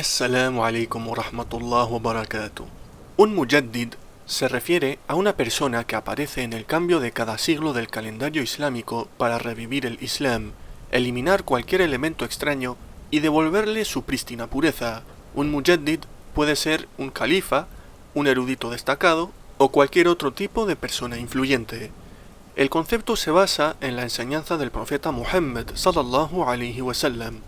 Assalamu alaikum wa rahmatullahi wa barakatuh. Un mujaddid se refiere a una persona que aparece en el cambio de cada siglo del calendario islámico para revivir el Islam, eliminar cualquier elemento extraño y devolverle su prístina pureza. Un mujaddid puede ser un califa, un erudito destacado o cualquier otro tipo de persona influyente. El concepto se basa en la enseñanza del profeta Muhammad sallallahu alaihi wasallam.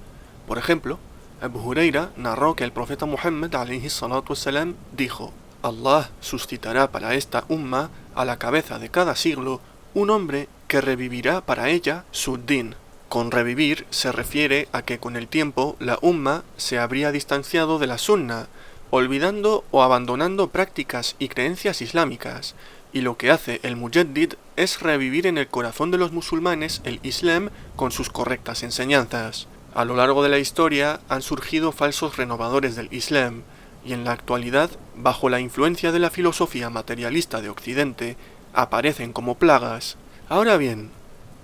Por ejemplo, Abu Huraira narró que el profeta Muhammad alayhi salatu wassalam dijo: Allah suscitará para esta umma, a la cabeza de cada siglo, un hombre que revivirá para ella su din. Con revivir se refiere a que con el tiempo la umma se habría distanciado de la sunna, olvidando o abandonando prácticas y creencias islámicas, y lo que hace el mujaddid es revivir en el corazón de los musulmanes el Islam con sus correctas enseñanzas. A lo largo de la historia han surgido falsos renovadores del Islam, y en la actualidad, bajo la influencia de la filosofía materialista de Occidente, aparecen como plagas. Ahora bien,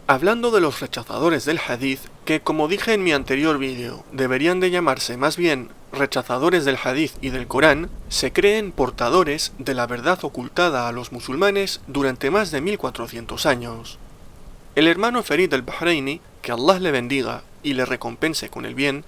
hablando de los rechazadores del hadith, que como dije en mi anterior vídeo, deberían de llamarse más bien rechazadores del hadith y del Corán, se creen portadores de la verdad ocultada a los musulmanes durante más de 1400 años. El hermano Farid al-Bahraini, que Allah le bendiga y le recompense con el bien,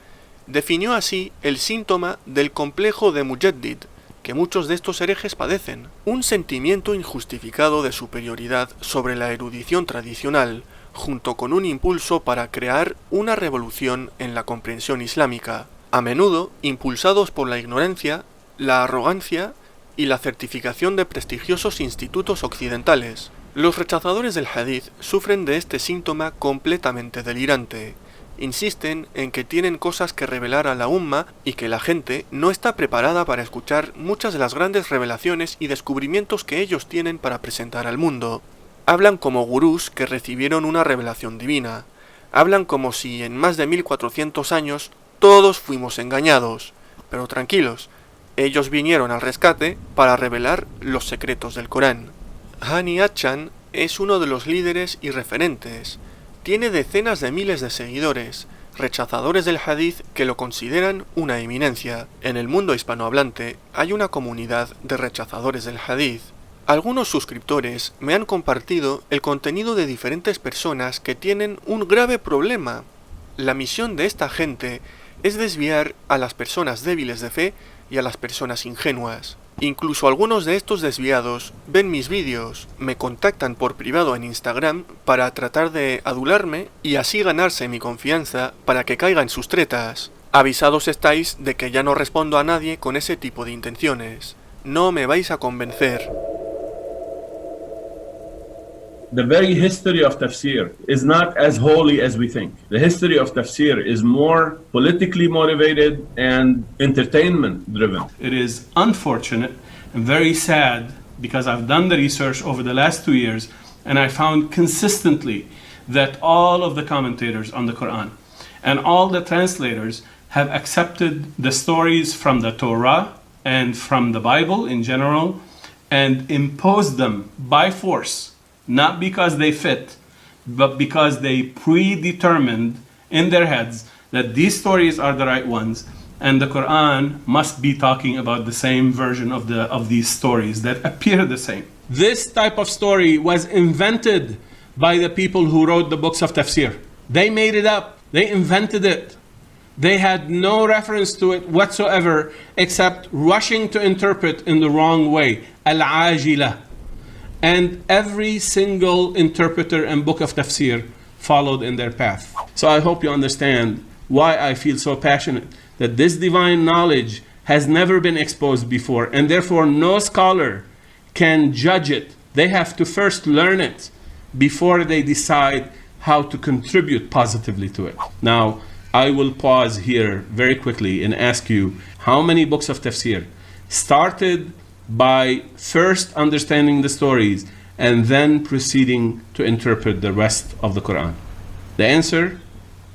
definió así el síntoma del complejo de mujaddid que muchos de estos herejes padecen: un sentimiento injustificado de superioridad sobre la erudición tradicional, junto con un impulso para crear una revolución en la comprensión islámica, a menudo impulsados por la ignorancia, la arrogancia y la certificación de prestigiosos institutos occidentales. Los rechazadores del hadith sufren de este síntoma completamente delirante. Insisten en que tienen cosas que revelar a la umma y que la gente no está preparada para escuchar muchas de las grandes revelaciones y descubrimientos que ellos tienen para presentar al mundo. Hablan como gurús que recibieron una revelación divina. Hablan como si en más de 1400 años todos fuimos engañados. Pero tranquilos, ellos vinieron al rescate para revelar los secretos del Corán. Hani Achan es uno de los líderes y referentes. Tiene decenas de miles de seguidores, rechazadores del hadith que lo consideran una eminencia. En el mundo hispanohablante hay una comunidad de rechazadores del hadith. Algunos suscriptores me han compartido el contenido de diferentes personas que tienen un grave problema. La misión de esta gente es desviar a las personas débiles de fe y a las personas ingenuas. Incluso algunos de estos desviados ven mis vídeos, me contactan por privado en Instagram para tratar de adularme y así ganarse mi confianza para que caiga en sus tretas. Avisados estáis de que ya no respondo a nadie con ese tipo de intenciones. No me vais a convencer. The very history of tafsir is not as holy as we think. The history of tafsir is more politically motivated and entertainment driven. It is unfortunate and very sad because I've done the research over the last 2 years and I found consistently that all of the commentators on the Quran and all the translators have accepted the stories from the Torah and from the Bible in general and imposed them by force. Not because they fit, but because they predetermined in their heads that these stories are the right ones, and the Quran must be talking about the same version of these stories that appear the same. This type of story was invented by the people who wrote the books of tafsir. They made it up. They invented it. They had no reference to it whatsoever except rushing to interpret in the wrong way. Al-ajila. And every single interpreter and book of tafsir followed in their path. So I hope you understand why I feel so passionate that this divine knowledge has never been exposed before, and therefore no scholar can judge it. They have to first learn it before they decide how to contribute positively to it. Now, I will pause here very quickly and ask you, how many books of tafsir started by first understanding the stories and then proceeding to interpret the rest of the Quran? The answer,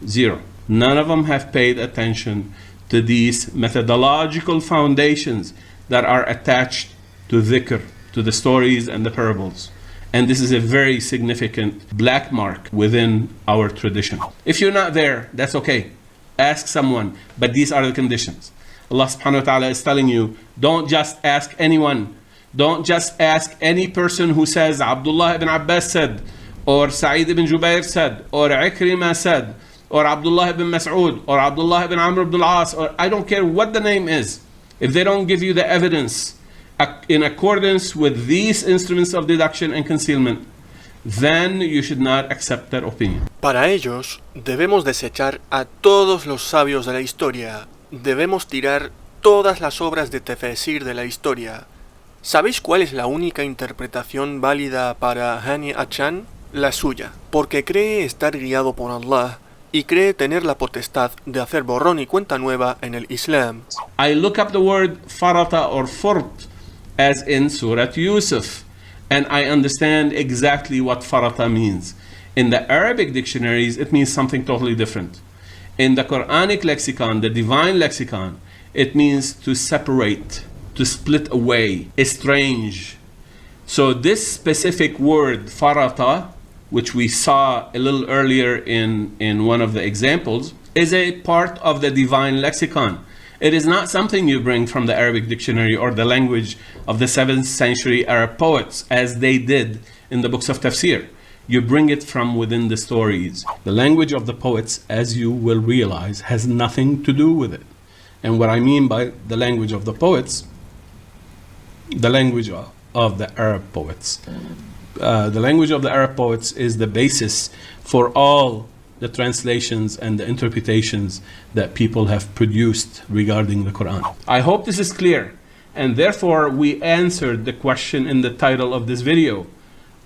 0. None of them have paid attention to these methodological foundations that are attached to dhikr, to the stories and the parables. And this is a very significant black mark within our tradition. If you're not there, that's okay. Ask someone, but these are the conditions. Allah subhanahu wa ta'ala is telling you, don't just ask anyone. Don't just ask any person who says Abdullah ibn Abbas said, or Sa'id ibn Jubair said, or Ikrimah said, or Abdullah ibn Mas'ud, or Abdullah ibn Amr ibn al-As, or I don't care what the name is. If they don't give you the evidence in accordance with these instruments of deduction and concealment, then you should not accept their opinion. Para ellos, debemos desechar a todos los sabios de la historia. Debemos tirar todas las obras de tefsir de la historia. ¿Sabéis cuál es la única interpretación válida para Hani Achan? La suya, porque cree estar guiado por Allah y cree tener la potestad de hacer borrón y cuenta nueva en el Islam. I look up the word farata or furt as in Surah Yusuf, and I understand exactly what farata means. In the Arabic dictionaries, it means something totally different. In the Quranic lexicon, the divine lexicon, it means to separate, to split away, estrange. So this specific word, farata, which we saw a little earlier in one of the examples, is a part of the divine lexicon. It is not something you bring from the Arabic dictionary or the language of the 7th century Arab poets, as they did in the books of tafsir. You bring it from within the stories. The language of the poets, as you will realize, has nothing to do with it. And what I mean by the language of the poets, the language of the Arab poets. The language of the Arab poets is the basis for all the translations and the interpretations that people have produced regarding the Quran. I hope this is clear, and therefore we answered the question in the title of this video.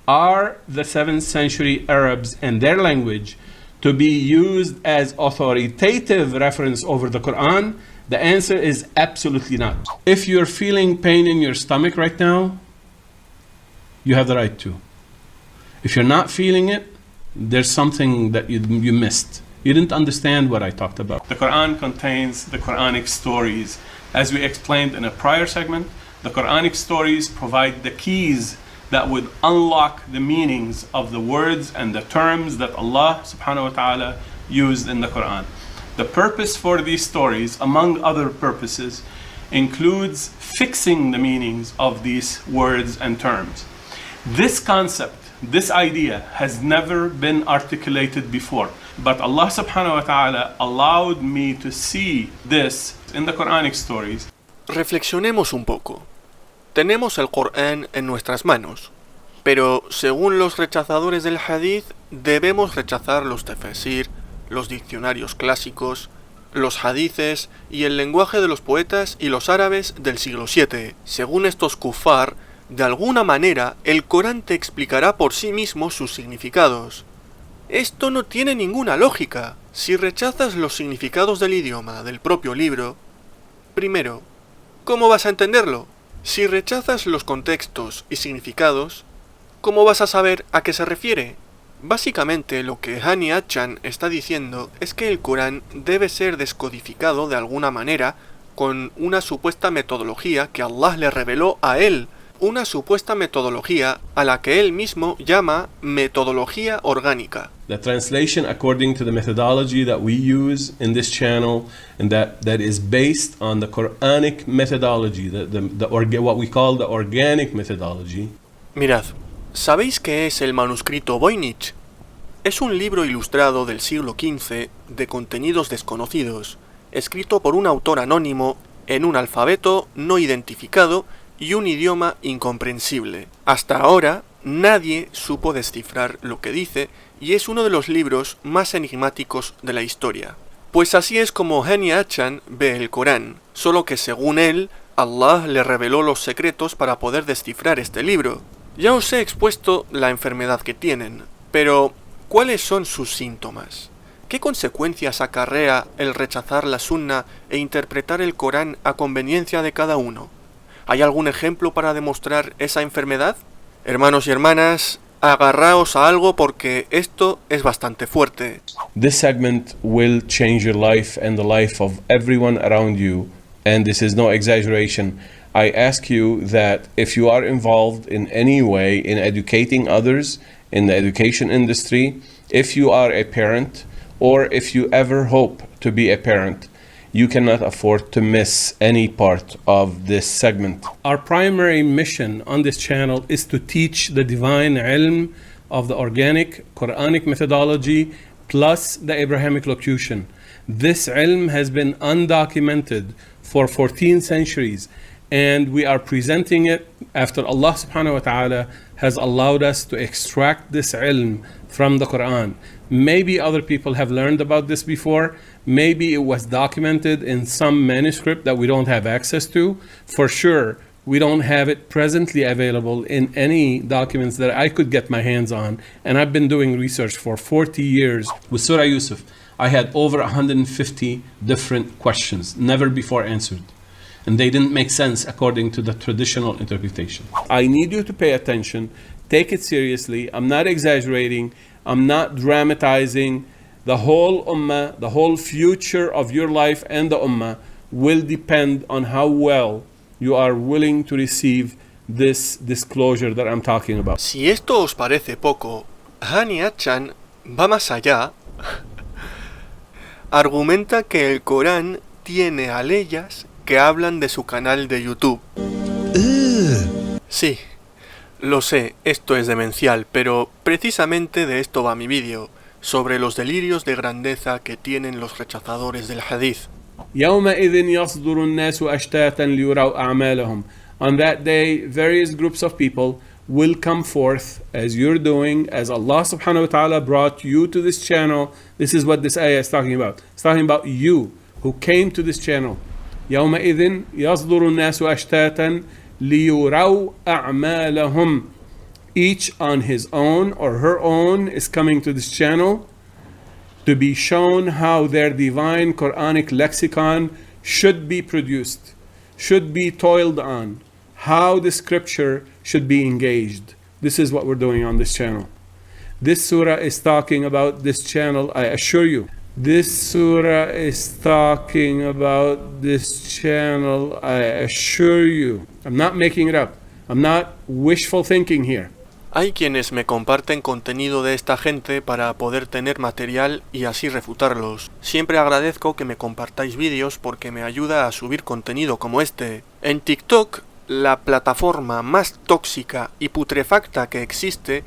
Are the 7th century Arabs and their language to be used as authoritative reference over the Quran? The answer is absolutely not. If you're feeling pain in your stomach right now, you have the right to. If you're not feeling it, there's something that you missed. You didn't understand what I talked about. The Quran contains the Quranic stories. As we explained in a prior segment, the Quranic stories provide the keys that would unlock the meanings of the words and the terms that Allah subhanahu wa ta'ala used in the Quran. The purpose for these stories, among other purposes, includes fixing the meanings of these words and terms. This concept, this idea has never been articulated before, but Allah subhanahu wa ta'ala allowed me to see this in the Quranic stories. Reflexionemos un poco. Tenemos el Corán en nuestras manos, pero según los rechazadores del Hadith, debemos rechazar los tefsir, los diccionarios clásicos, los hadices y el lenguaje de los poetas y los árabes del siglo VII. Según estos kufar, de alguna manera el Corán te explicará por sí mismo sus significados. Esto no tiene ninguna lógica. Si rechazas los significados del idioma del propio libro, primero, ¿cómo vas a entenderlo? Si rechazas los contextos y significados, ¿cómo vas a saber a qué se refiere? Básicamente lo que Hani Achan está diciendo es que el Corán debe ser descodificado de alguna manera con una supuesta metodología que Allah le reveló a él, una supuesta metodología a la que él mismo llama metodología orgánica. The translation according to the methodology that we use in this channel, and that is based on the Quranic methodology, what we call the organic methodology. Mirad, ¿sabéis qué es el manuscrito Voynich? Es un libro ilustrado del siglo XV de contenidos desconocidos, escrito por un autor anónimo en un alfabeto no identificado y un idioma incomprensible. Hasta ahora, nadie supo descifrar lo que dice y es uno de los libros más enigmáticos de la historia. Pues así es como Hani Achan ve el Corán, solo que según él, Allah le reveló los secretos para poder descifrar este libro. Ya os he expuesto la enfermedad que tienen, pero ¿cuáles son sus síntomas? ¿Qué consecuencias acarrea el rechazar la Sunna e interpretar el Corán a conveniencia de cada uno? ¿Hay algún ejemplo para demostrar esa enfermedad? Hermanos y hermanas, agarraos a algo porque esto es bastante fuerte. This segment will change your life and the life of everyone around you, and this is no exaggeration. I ask you that if you are involved in any way in educating others in the education industry, if you are a parent, or if you ever hope to be a parent, you cannot afford to miss any part of this segment. Our primary mission on this channel is to teach the divine ilm of the organic Quranic methodology plus the Abrahamic locution. This ilm has been undocumented for 14 centuries, and we are presenting it after Allah subhanahu wa ta'ala has allowed us to extract this ilm from the Quran. Maybe other people have learned about this before. Maybe it was documented in some manuscript that we don't have access to. For sure, we don't have it presently available in any documents that I could get my hands on. And I've been doing research for 40 years. With Surah Yusuf, I had over 150 different questions, never before answered. And they didn't make sense according to the traditional interpretation. I need you to pay attention, take it seriously. I'm not exaggerating, I'm not dramatizing. The whole ummah, the whole future of your life and the ummah will depend on how well you are willing to receive this disclosure that I'm talking about. Si esto os parece poco, Hani Achan va más allá. Argumenta que el Corán tiene aleyas que hablan de su canal de YouTube. Sí, lo sé, esto es demencial, pero precisamente de esto va mi vídeo, sobre los delirios de grandeza que tienen los rechazadores del hadith. يومئذ يصدر الناس أشتاتا ليروا أعمالهم. On that day, various groups of people will come forth as you're doing, as Allah subhanahu wa ta'ala brought you to this channel. This is what this ayah is talking about. It's talking about you who came to this channel. يومئذ يصدر الناس أشتاتا ليروا أعمالهم. Each on his own or her own is coming to this channel to be shown how their divine Quranic lexicon should be produced, should be toiled on, how the scripture should be engaged. This is what we're doing on this channel. This surah is talking about this channel, I assure you. This surah is talking about this channel, I assure you. I'm not making it up. I'm not wishful thinking here. Hay quienes me comparten contenido de esta gente para poder tener material y así refutarlos. Siempre agradezco que me compartáis vídeos porque me ayuda a subir contenido como este. En TikTok, la plataforma más tóxica y putrefacta que existe,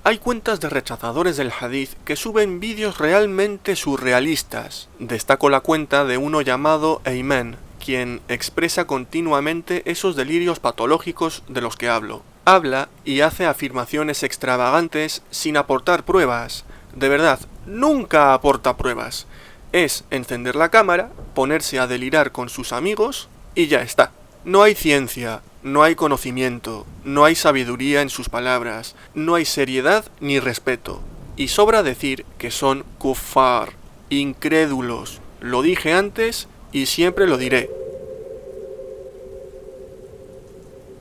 hay cuentas de rechazadores del hadith que suben vídeos realmente surrealistas. Destaco la cuenta de uno llamado Ayman, quien expresa continuamente esos delirios patológicos de los que hablo. Habla y hace afirmaciones extravagantes sin aportar pruebas. De verdad, nunca aporta pruebas. Es encender la cámara, ponerse a delirar con sus amigos y ya está. No hay ciencia, no hay conocimiento, no hay sabiduría en sus palabras, no hay seriedad ni respeto. Y sobra decir que son kuffar, incrédulos. Lo dije antes y siempre lo diré.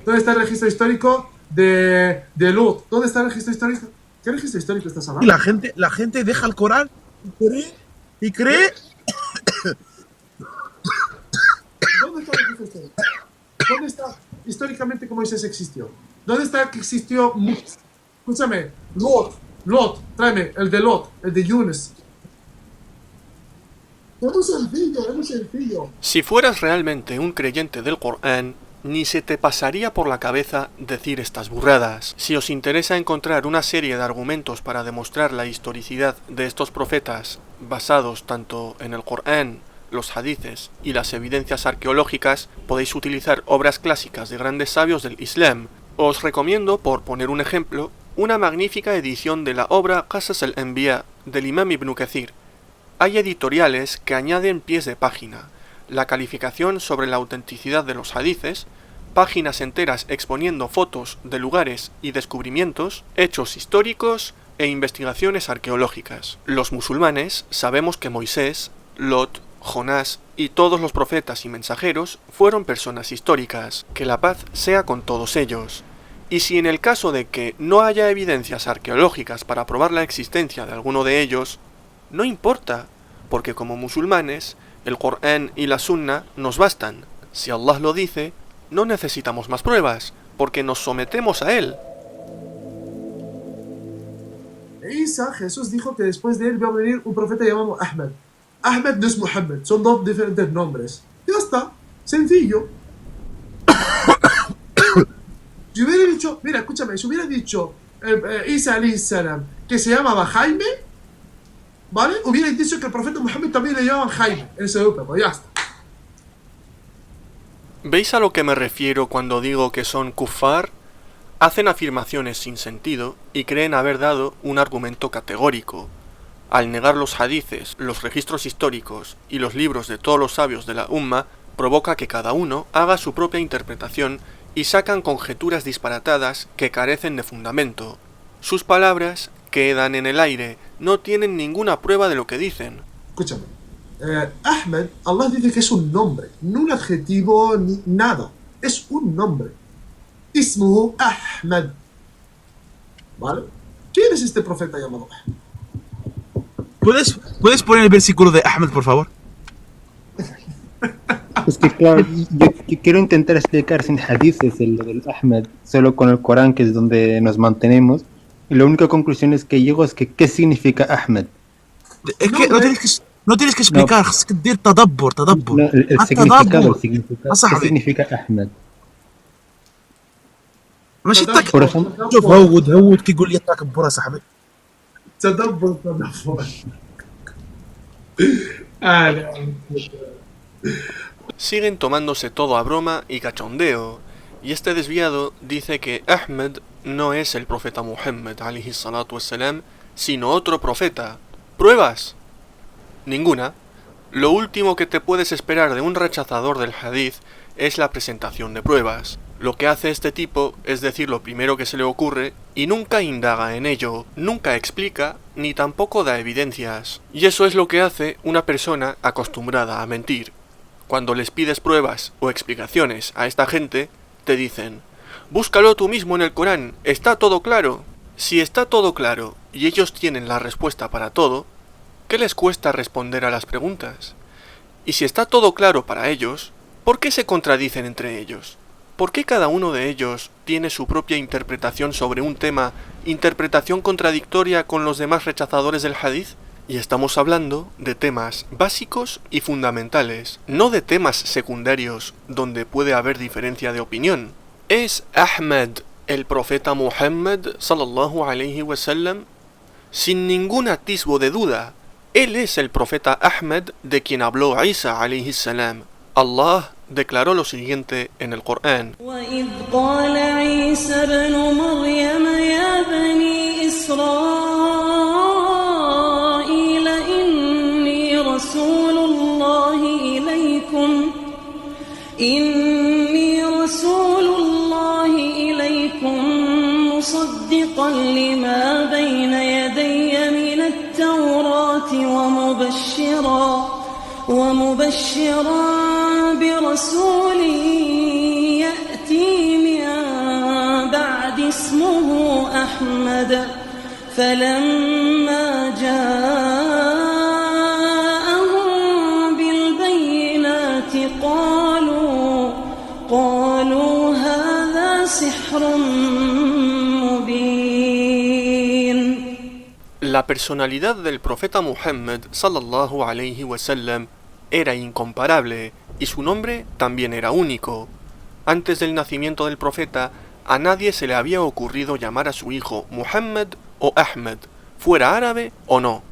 ¿Dónde está el registro histórico de Lut? ¿Dónde está el registro histórico? ¿Qué registro histórico estás hablando? Y la gente deja el Corán y cree. ¿Dónde está el registro histórico? ¿Dónde está históricamente que Moisés existió? ¿Dónde está que existió? Escúchame, Lot, tráeme el de Lot, el de Yunus. Es muy sencillo. Si fueras realmente un creyente del Corán, ni se te pasaría por la cabeza decir estas burradas. Si os interesa encontrar una serie de argumentos para demostrar la historicidad de estos profetas, basados tanto en el Corán, los hadices y las evidencias arqueológicas, podéis utilizar obras clásicas de grandes sabios del Islam. Os recomiendo, por poner un ejemplo, una magnífica edición de la obra Qasas al-Anbiya del Imam Ibn Kathir. Hay editoriales que añaden pies de página, la calificación sobre la autenticidad de los hadices, páginas enteras exponiendo fotos de lugares y descubrimientos, hechos históricos e investigaciones arqueológicas. Los musulmanes sabemos que Moisés, Lot, Jonás y todos los profetas y mensajeros fueron personas históricas, que la paz sea con todos ellos. Y si en el caso de que no haya evidencias arqueológicas para probar la existencia de alguno de ellos, no importa, porque como musulmanes, el Corán y la Sunna nos bastan. Si Allah lo dice, no necesitamos más pruebas, porque nos sometemos a él. Isa, Jesús dijo que después de él va a venir un profeta llamado Ahmed. Ahmed no es Muhammad, son dos diferentes nombres. Ya está, sencillo. Si hubiera dicho, mira, escúchame, si hubiera dicho Isa alayhi salam que se llamaba Jaime, ¿vale? Hubiera dicho que el profeta Muhammad también le llamaban Jaime en ese grupo, pues ya está. ¿Veis a lo que me refiero cuando digo que son kuffar? Hacen afirmaciones sin sentido y creen haber dado un argumento categórico. Al negar los hadices, los registros históricos y los libros de todos los sabios de la Umma, provoca que cada uno haga su propia interpretación y sacan conjeturas disparatadas que carecen de fundamento. Sus palabras quedan en el aire, no tienen ninguna prueba de lo que dicen. Escúchame, Ahmed, Allah dice que es un nombre, no un adjetivo ni nada, es un nombre. Ismuhu Ahmed. ¿Vale? ¿Quién es este profeta llamado Ahmed? ¿Puedes poner el versículo de Ahmed, por favor? Es que claro, yo quiero intentar explicar sin hadices el del Ahmed, solo con el Corán, que es donde nos mantenemos, y la única conclusión es que llego es que ¿qué significa Ahmed? Es que no tienes que explicar, es que dir tadabbur. No, el significado, ¿qué significa Ahmed? ماشي Por ejemplo, شوف هود كي يقول لي تكبر يا صاحبي. تدبر. Siguen tomándose todo a broma y cachondeo, y este desviado dice que Ahmed no es el profeta Muhammad alayhi salatu wassalam, sino otro profeta. ¿Pruebas? Ninguna. Lo último que te puedes esperar de un rechazador del hadith es la presentación de pruebas. Lo que hace este tipo es decir lo primero que se le ocurre y nunca indaga en ello, nunca explica ni tampoco da evidencias. Y eso es lo que hace una persona acostumbrada a mentir. Cuando les pides pruebas o explicaciones a esta gente, te dicen: búscalo tú mismo en el Corán, está todo claro. Si está todo claro y ellos tienen la respuesta para todo, ¿qué les cuesta responder a las preguntas? Y si está todo claro para ellos, ¿por qué se contradicen entre ellos? ¿Por qué cada uno de ellos tiene su propia interpretación sobre un tema, interpretación contradictoria con los demás rechazadores del hadith? Y estamos hablando de temas básicos y fundamentales, no de temas secundarios donde puede haber diferencia de opinión. ¿Es Ahmed el profeta Muhammad sallallahu alayhi wasallam? Sin ningún atisbo de duda, él es el profeta Ahmed de quien habló Isa alayhi salam. Allah declaró lo siguiente en el Corán: وَإِذْ قَالَ عِيسَى ابْنُ مَرْيَمَ يَا بَنِي إِسْرَائِيلَ إِنِّي رَسُولُ اللَّهِ إِلَيْكُمْ مُصَدِّقًا لِمَا بَيْنَ يَدَيَّ مِنَ التَّوْرَاةِ ومبشرا برسول يأتي من بعد اسمه أحمد فلما جاءهم بالبينات قالوا هذا سحر مبين. La personalidad del profeta Muhammad sallallahu alayhi wasallam era incomparable y su nombre también era único. Antes del nacimiento del profeta, a nadie se le había ocurrido llamar a su hijo Muhammad o Ahmed, fuera árabe o no.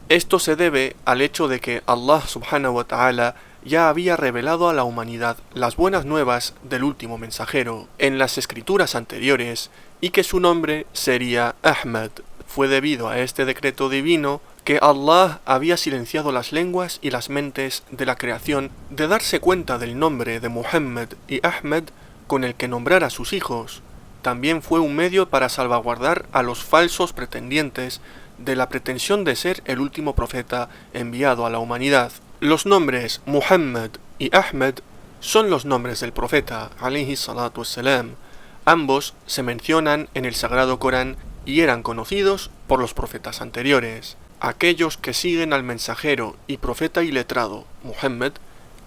Esto se debe al hecho de que Allah subhanahu wa ta'ala ya había revelado a la humanidad las buenas nuevas del último mensajero en las escrituras anteriores y que su nombre sería Ahmed. Fue debido a este decreto divino que Allah había silenciado las lenguas y las mentes de la creación de darse cuenta del nombre de Muhammad y Ahmed con el que nombrar a sus hijos. También fue un medio para salvaguardar a los falsos pretendientes de la pretensión de ser el último profeta enviado a la humanidad. Los nombres Muhammad y Ahmed son los nombres del profeta, alayhi salatu wassalam. Ambos se mencionan en el Sagrado Corán y eran conocidos por los profetas anteriores, aquellos que siguen al mensajero y profeta iletrado, Muhammad,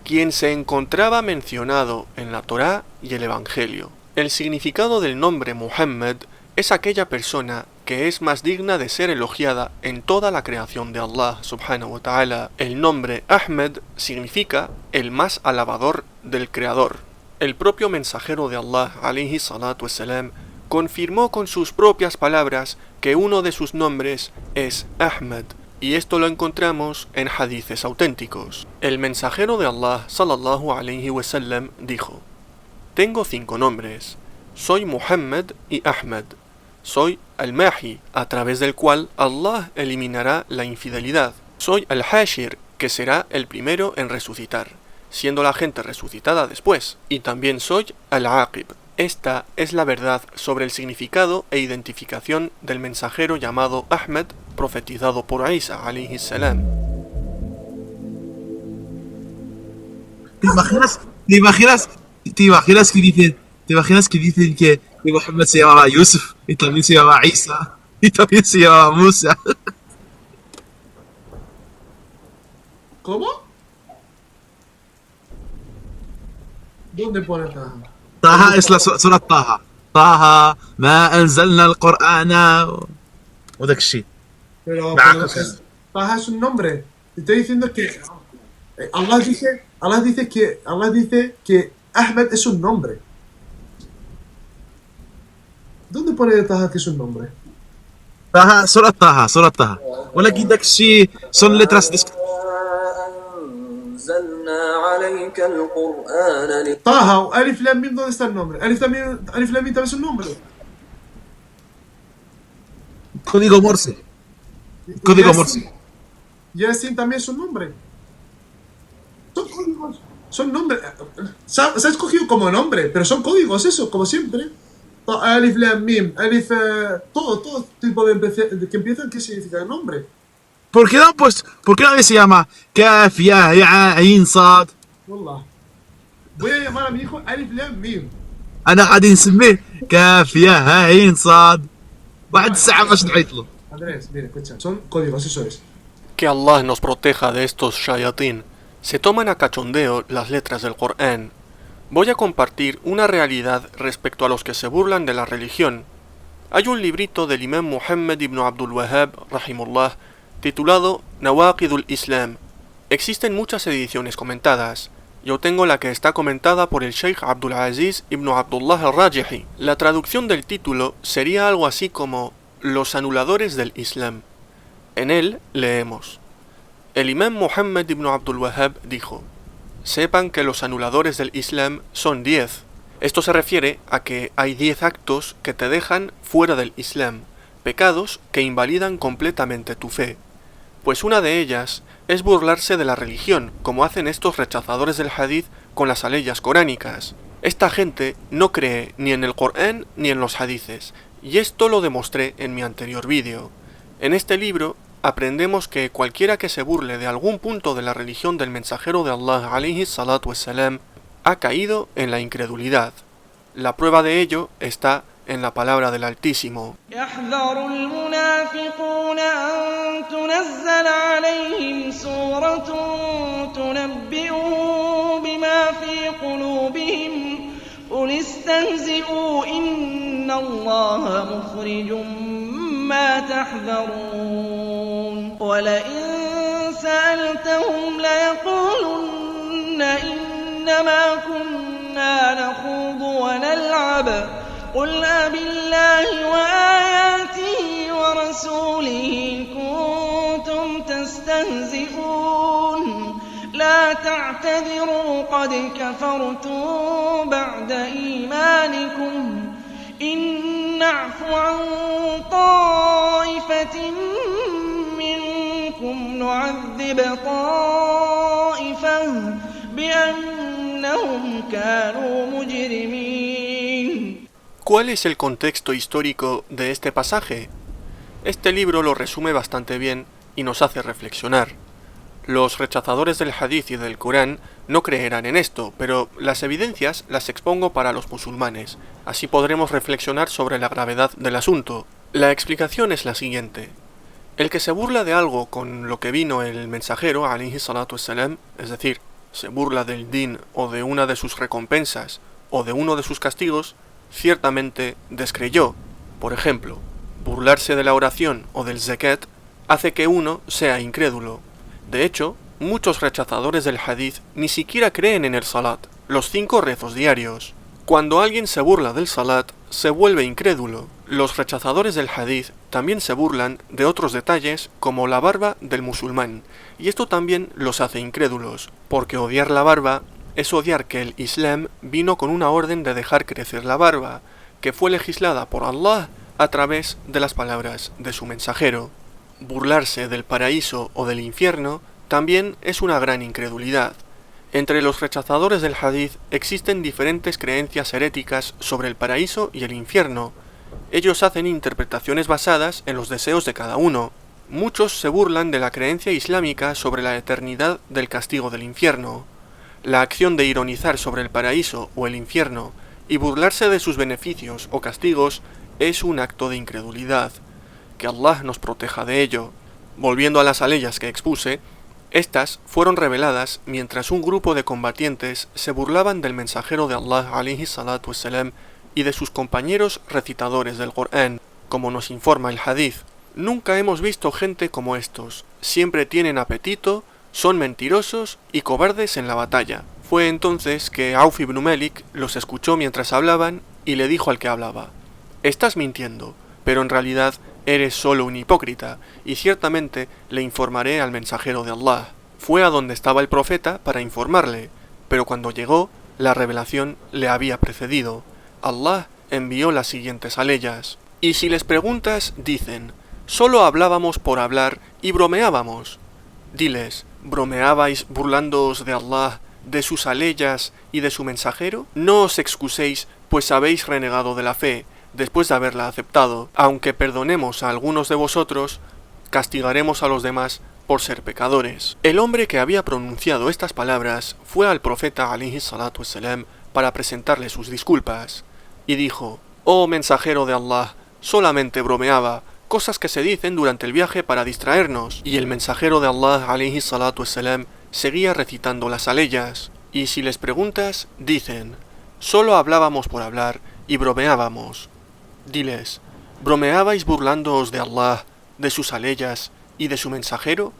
quien se encontraba mencionado en la Torá y el Evangelio. El significado del nombre Muhammad es aquella persona que es más digna de ser elogiada en toda la creación de Allah subhanahu wa ta'ala. El nombre Ahmed significa el más alabador del Creador. El propio mensajero de Allah alayhi salatu wassalam confirmó con sus propias palabras que uno de sus nombres es Ahmed, y esto lo encontramos en hadices auténticos. El mensajero de Allah sallallahu alayhi wasallam dijo: tengo 5 nombres, soy Muhammad y Ahmed. Soy Al-Mahi, a través del cual Allah eliminará la infidelidad. Soy Al-Hashir, que será el primero en resucitar, siendo la gente resucitada después. Y también soy Al-Aqib. Esta es la verdad sobre el significado e identificación del mensajero llamado Ahmed, profetizado por Isa alayhi salam. ¿Te imaginas que dicen que Muhammad se llamaba Yusuf y también se llamaba Isa y también se llamaba Musa? ¿Cómo? ¿Dónde pone Taha? Taha es la sura Taha. Taha, ma anzalna al-Qur'ana. وذاك الشيء. Pero Nah, Taha es un nombre. Te estoy diciendo que Allah dice que Ahmed es un nombre. ¿Dónde pone Taha que es un nombre? Taha, sura Taha. ولكن ذاك الشيء son letras Taha o Alif Lam Mim, ¿dónde está el nombre? Alif Lam Mim también es un nombre. código Morse. Código Morse. Yasin también es un nombre. Son códigos. Son nombres. Se ha escogido como nombre, pero son códigos, eso, como siempre. Alif Lam Mim, Alif. Todo tipo de que empiezan, ¿qué significa el nombre? ¿Por qué no se llama Kaf, Ya, Ain, Sad? Wallah. Voy a llamar a mi hijo Alif Lam Mim. أنا قاعد نسميه كاف يا عين صاد بعد الساعة باش نعيط له. Andrés, mira, escucha, son códigos, eso es. Que Allah nos proteja de estos shayatín. Se toman a cachondeo las letras del Corán. Voy a compartir una realidad respecto a los que se burlan de la religión. Hay un librito del imam Muhammad ibn Abdul Wahhab, rahimullah, titulado Nawaqidul Islam. Existen muchas ediciones comentadas. Yo tengo la que está comentada por el Sheikh Abdul Aziz ibn Abdullah al-Rajihi. La traducción del título sería algo así como Los anuladores del Islam. En él leemos: el imam Muhammad ibn Abdul Wahhab dijo: sepan que los anuladores del Islam son 10. Esto se refiere a que hay 10 actos que te dejan fuera del Islam, pecados que invalidan completamente tu fe. Pues una de ellas es burlarse de la religión, como hacen estos rechazadores del hadith con las aleyas coránicas. Esta gente no cree ni en el Corán ni en los hadices, y esto lo demostré en mi anterior vídeo. En este libro aprendemos que cualquiera que se burle de algún punto de la religión del mensajero de Allah alayhi salatu wassalam ha caído en la incredulidad. La prueba de ello está en la palabra del Altísimo. يحذر المنافقون أن تنزل عليهم سورة تنبئهم بما في قلوبهم قل استهزئوا إن الله مخرج ما تحذرون ولئن سألتهم ليقولن إنما كنا نخوض ونلعب قل أبالله وآياته ورسوله كنتم تستهزئون لا تعتذروا قد كفرتم بعد إيمانكم إن نعف عن طائفة منكم نعذب طائفة بأنهم كانوا مجرمين. ¿Cuál es el contexto histórico de este pasaje? Este libro lo resume bastante bien y nos hace reflexionar. Los rechazadores del hadith y del Corán no creerán en esto, pero las evidencias las expongo para los musulmanes, así podremos reflexionar sobre la gravedad del asunto. La explicación es la siguiente: el que se burla de algo con lo que vino el mensajero, alayhi salatu wassalam, es decir, se burla del din o de una de sus recompensas o de uno de sus castigos, ciertamente descreyó. Por ejemplo, burlarse de la oración o del zakat hace que uno sea incrédulo. De hecho, muchos rechazadores del hadith ni siquiera creen en el salat, los 5 rezos diarios. Cuando alguien se burla del salat, se vuelve incrédulo. Los rechazadores del hadith también se burlan de otros detalles como la barba del musulmán, y esto también los hace incrédulos, porque odiar la barba es odiar que el Islam vino con una orden de dejar crecer la barba, que fue legislada por Allah a través de las palabras de su mensajero. Burlarse del paraíso o del infierno también es una gran incredulidad. Entre los rechazadores del hadith existen diferentes creencias heréticas sobre el paraíso y el infierno. Ellos hacen interpretaciones basadas en los deseos de cada uno. Muchos se burlan de la creencia islámica sobre la eternidad del castigo del infierno. La acción de ironizar sobre el paraíso o el infierno y burlarse de sus beneficios o castigos es un acto de incredulidad. Que Allah nos proteja de ello. Volviendo a las aleyas que expuse, estas fueron reveladas mientras un grupo de combatientes se burlaban del mensajero de Allah alayhi salatu wassalam y de sus compañeros recitadores del Corán, como nos informa el hadith. Nunca hemos visto gente como estos, siempre tienen apetito, son mentirosos y cobardes en la batalla. Fue entonces que Auf ibn Malik los escuchó mientras hablaban y le dijo al que hablaba: «Estás mintiendo, pero en realidad eres solo un hipócrita, y ciertamente le informaré al mensajero de Allah». Fue a donde estaba el profeta para informarle, pero cuando llegó, la revelación le había precedido. Allah envió las siguientes aleyas. Y si les preguntas, dicen: «Solo hablábamos por hablar y bromeábamos». Diles: ¿bromeabais burlándoos de Allah, de sus aleyas y de su mensajero? No os excuséis, pues habéis renegado de la fe, después de haberla aceptado. Aunque perdonemos a algunos de vosotros, castigaremos a los demás por ser pecadores. El hombre que había pronunciado estas palabras fue al profeta alayhi salatu wassalam para presentarle sus disculpas, y dijo: «Oh mensajero de Allah, solamente bromeaba, cosas que se dicen durante el viaje para distraernos». Y el mensajero de Allah alayhi salatu wassalam seguía recitando las aleyas. Y si les preguntas, dicen: «Solo hablábamos por hablar y bromeábamos». Diles: ¿bromeabais burlándoos de Allah, de sus aleyas y de su mensajero?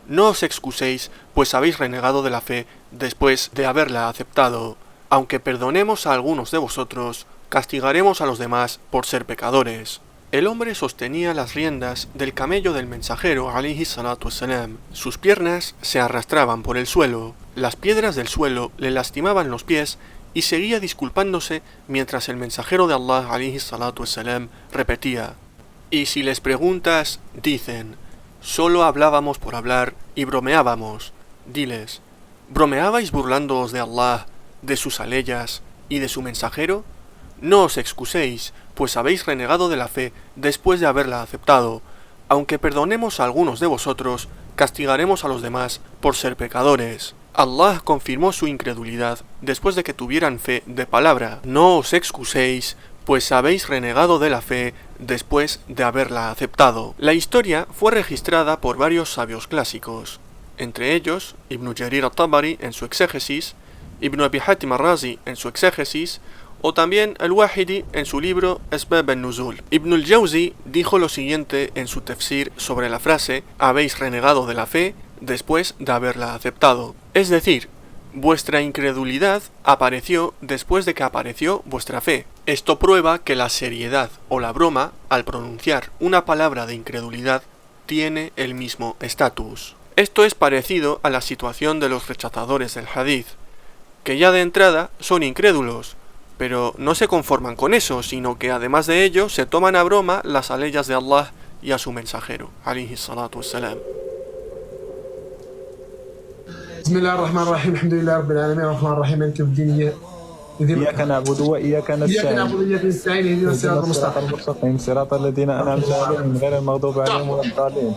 No os excuséis, pues habéis renegado de la fe después de haberla aceptado. Aunque perdonemos a algunos de vosotros, castigaremos a los demás por ser pecadores. El hombre sostenía las riendas del camello del mensajero alayhi salatu wassalam. Sus piernas se arrastraban por el suelo, las piedras del suelo le lastimaban los pies y seguía disculpándose mientras el mensajero de Allah alayhi salatu wassalam repetía: «Y si les preguntas, dicen: solo hablábamos por hablar y bromeábamos». Diles: ¿bromeabais burlándoos de Allah, de sus aleyas y de su mensajero? No os excuséis, pues habéis renegado de la fe después de haberla aceptado. Aunque perdonemos a algunos de vosotros, castigaremos a los demás por ser pecadores. Allah confirmó su incredulidad después de que tuvieran fe de palabra. No os excuséis, pues habéis renegado de la fe después de haberla aceptado. La historia fue registrada por varios sabios clásicos, entre ellos Ibn Jarir al-Tabari en su exégesis, Ibn Abi Hatim al-Razi en su exégesis, o también al-Wahidi en su libro Asbab al-Nuzul. Ibn al-Jawzi dijo lo siguiente en su tafsir sobre la frase «habéis renegado de la fe después de haberla aceptado». Es decir, vuestra incredulidad apareció después de que apareció vuestra fe. Esto prueba que la seriedad o la broma, al pronunciar una palabra de incredulidad, tiene el mismo estatus. Esto es parecido a la situación de los rechazadores del hadith, que ya de entrada son incrédulos, pero no se conforman con eso, sino que además de ello se toman a broma las aleyas de Allah y a su mensajero, alayhi salatu wassalam. Bismillahirrahmanirrahim, alhamdulillahi rabbil alamin, arrahmanirrahim, maliki yawmiddin. إياك نعبد وإياك نستعين إياك نعبد وإياك نستعين اهدنا الصراط المستقيم المستقيم صراط الذين أنعمت عليهم غير المغضوب عليهم ولا الضالين.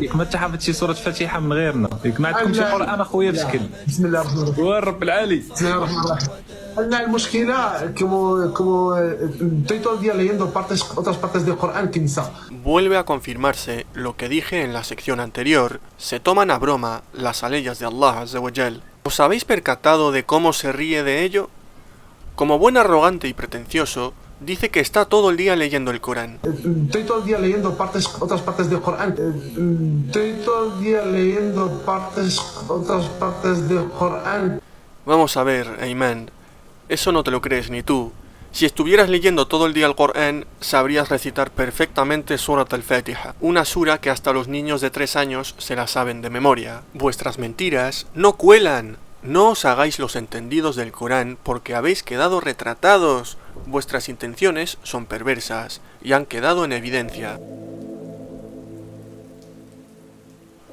ياك ما تحفظ شي سورة فاتحة من غيرنا، ياك ما عندكم شي قرآن أخويا بشكل. بسم الله الرحمن الرحيم. والرب العالي. بسم الله الرحمن الرحيم. La mushkila, como estoy todo el día leyendo otras partes del Corán que quizá. Vuelve a confirmarse lo que dije en la sección anterior. Se toman a broma las aleyas de Allah Azza wa Jal. ¿Os habéis percatado de cómo se ríe de ello? Como buen arrogante y pretencioso, dice que está todo el día leyendo el Corán. Estoy todo el día leyendo otras partes del Corán. Estoy todo el día leyendo otras partes del Corán. Vamos a ver, Ayman, eso no te lo crees ni tú. Si estuvieras leyendo todo el día el Corán, sabrías recitar perfectamente Surat al-Fatiha, una sura que hasta los niños de 3 años se la saben de memoria. Vuestras mentiras no cuelan. No os hagáis los entendidos del Corán porque habéis quedado retratados. Vuestras intenciones son perversas y han quedado en evidencia.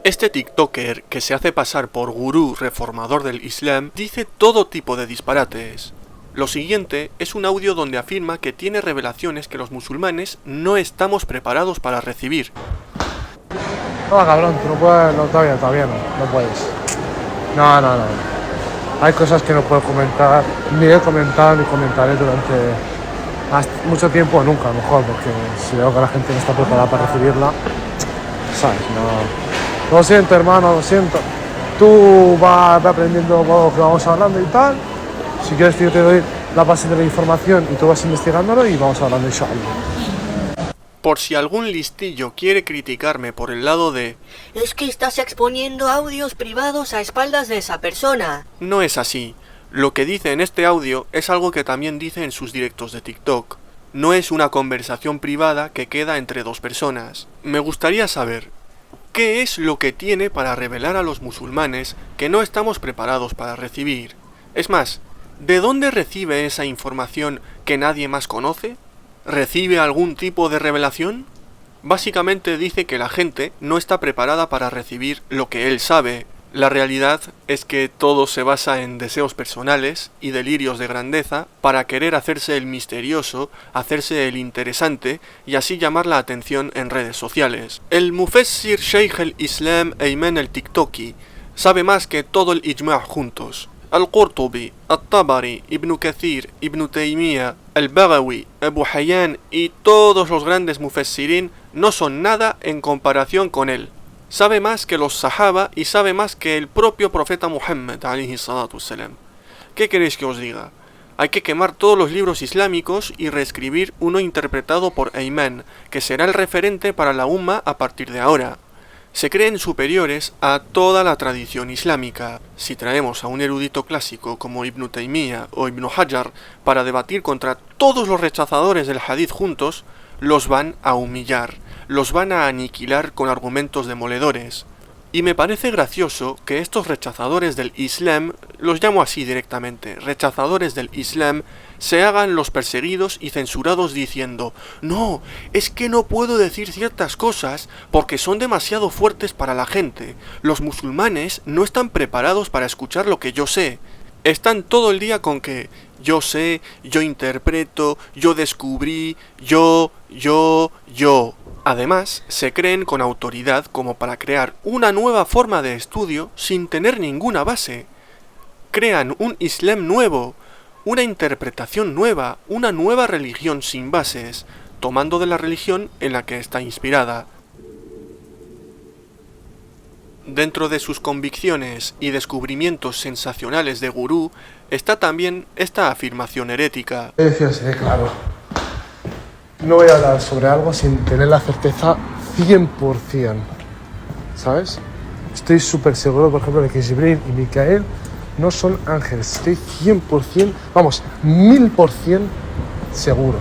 Este TikToker, que se hace pasar por gurú reformador del Islam, dice todo tipo de disparates. Lo siguiente es un audio donde afirma que tiene revelaciones que los musulmanes no estamos preparados para recibir. No, cabrón, tú no puedes, no, todavía no puedes. No. Hay cosas que no puedo comentar, ni he comentado ni comentaré durante mucho tiempo, nunca a lo mejor, porque si veo que la gente no está preparada para recibirla, ¿sabes? No. Lo siento, hermano, lo siento. Tú vas aprendiendo lo que vamos hablando y tal. Si quieres, yo te doy la base de la información y tú vas investigándolo y vamos hablando, inshallah. Por si algún listillo quiere criticarme por el lado de es que estás exponiendo audios privados a espaldas de esa persona. No es así. Lo que dice en este audio es algo que también dice en sus directos de TikTok. No es una conversación privada que queda entre dos personas. Me gustaría saber, ¿qué es lo que tiene para revelar a los musulmanes que no estamos preparados para recibir? Es más, ¿de dónde recibe esa información que nadie más conoce? ¿Recibe algún tipo de revelación? Básicamente dice que la gente no está preparada para recibir lo que él sabe. La realidad es que todo se basa en deseos personales y delirios de grandeza para querer hacerse el misterioso, hacerse el interesante y así llamar la atención en redes sociales. El Mufassir Sheikh el-Islam Ayman el-Tiktoki sabe más que todo el Ijma' juntos. Al-Qurtubi, Al-Tabari, Ibn Kathir, Ibn Taymiyyah, Al-Baghawi, Abu Hayyan y todos los grandes mufassirin no son nada en comparación con él. Sabe más que los sahaba y sabe más que el propio profeta Muhammad alayhi salatu wassalam. ¿Qué queréis que os diga? Hay que quemar todos los libros islámicos y reescribir uno interpretado por Ayman, que será el referente para la umma a partir de ahora. Se creen superiores a toda la tradición islámica. Si traemos a un erudito clásico como Ibn Taymiyyah o Ibn Hajar para debatir contra todos los rechazadores del hadith juntos, los van a humillar, los van a aniquilar con argumentos demoledores. Y me parece gracioso que estos rechazadores del Islam, los llamo así directamente, rechazadores del Islam, se hagan los perseguidos y censurados diciendo «No, es que no puedo decir ciertas cosas porque son demasiado fuertes para la gente. Los musulmanes no están preparados para escuchar lo que yo sé». Están todo el día con que yo sé, yo interpreto, yo descubrí, yo. Además, se creen con autoridad como para crear una nueva forma de estudio sin tener ninguna base. Crean un Islam nuevo, una interpretación nueva, una nueva religión sin bases, tomando de la religión en la que está inspirada. Dentro de sus convicciones y descubrimientos sensacionales de gurú, está también esta afirmación herética. Claro. No voy a hablar sobre algo sin tener la certeza 100%, ¿sabes? Estoy súper seguro, por ejemplo, de que Jibril y Mikael no son ángeles. Estoy 100%, vamos, 1000% seguro.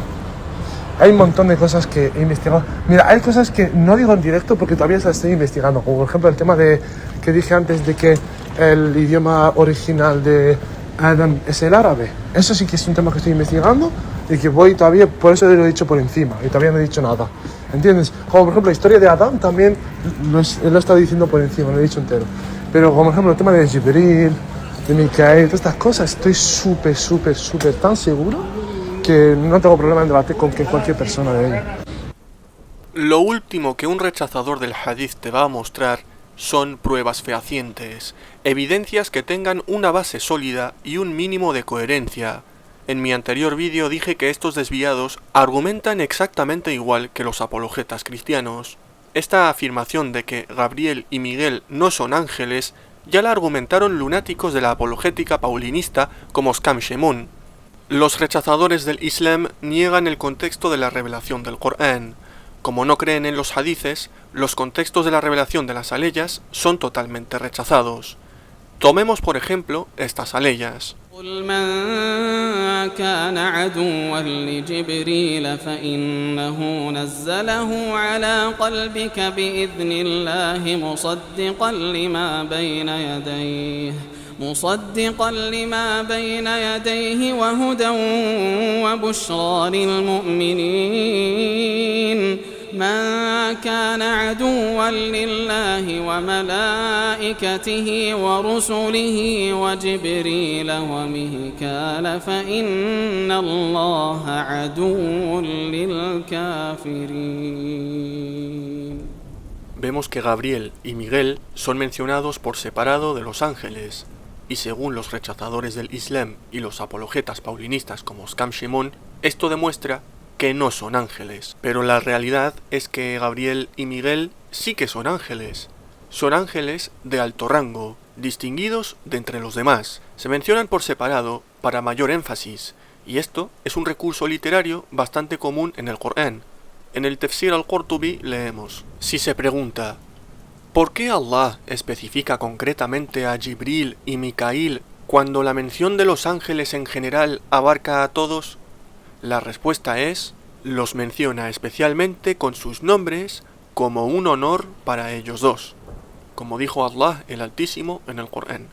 Hay un montón de cosas que he investigado. Mira, hay cosas que no digo en directo porque todavía las estoy investigando. Como por ejemplo el tema de que dije antes de que el idioma original de Adam es el árabe. Eso sí que es un tema que estoy investigando y que voy todavía, por eso lo he dicho por encima y todavía no he dicho nada. ¿Entiendes? Como por ejemplo la historia de Adam también lo está diciendo por encima, lo he dicho entero. Pero como por ejemplo el tema de Jibril, de Mikael, todas estas cosas, estoy súper tan seguro que no tengo problema en debatir con cualquier persona de ello. Lo último que un rechazador del hadith te va a mostrar son pruebas fehacientes, evidencias que tengan una base sólida y un mínimo de coherencia. En mi anterior vídeo dije que estos desviados argumentan exactamente igual que los apologetas cristianos. Esta afirmación de que Gabriel y Miguel no son ángeles ya la argumentaron lunáticos de la apologética paulinista como Skam Shimon. Los rechazadores del Islam niegan el contexto de la revelación del Corán. Como no creen en los hadices, los contextos de la revelación de las aleyas son totalmente rechazados. Tomemos por ejemplo estas aleyas. قل من كان عدوا لجبريل فإنه نزله على قلبك بإذن الله مصدقا لما بين يديه وهدى وبشرى للمؤمنين من كان عدوا لله وملائكته ورسله وجبريل وميكال فإن الله عدو للكافرين. Vemos que Gabriel y Miguel son mencionados por separado de los ángeles, y según los rechazadores del Islam y los apologetas paulinistas como Skam Shimon, esto demuestra que no son ángeles. Pero la realidad es que Gabriel y Miguel sí que son ángeles. Son ángeles de alto rango, distinguidos de entre los demás. Se mencionan por separado para mayor énfasis, y esto es un recurso literario bastante común en el Corán. En el Tafsir al-Qurtubi leemos: si se pregunta ¿por qué Allah especifica concretamente a Jibril y Mikail cuando la mención de los ángeles en general abarca a todos? La respuesta es: los menciona especialmente con sus nombres como un honor para ellos dos. Como dijo Allah el Altísimo en el Corán: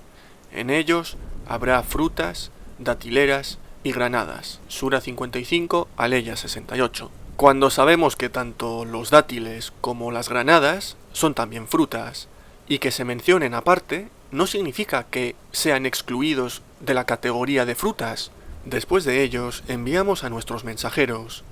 en ellos habrá frutas, datileras y granadas. Sura 55, aleya 68. Cuando sabemos que tanto los dátiles como las granadas son también frutas, y que se mencionen aparte, no significa que sean excluidos de la categoría de frutas. Después de ellos enviamos a nuestros mensajeros.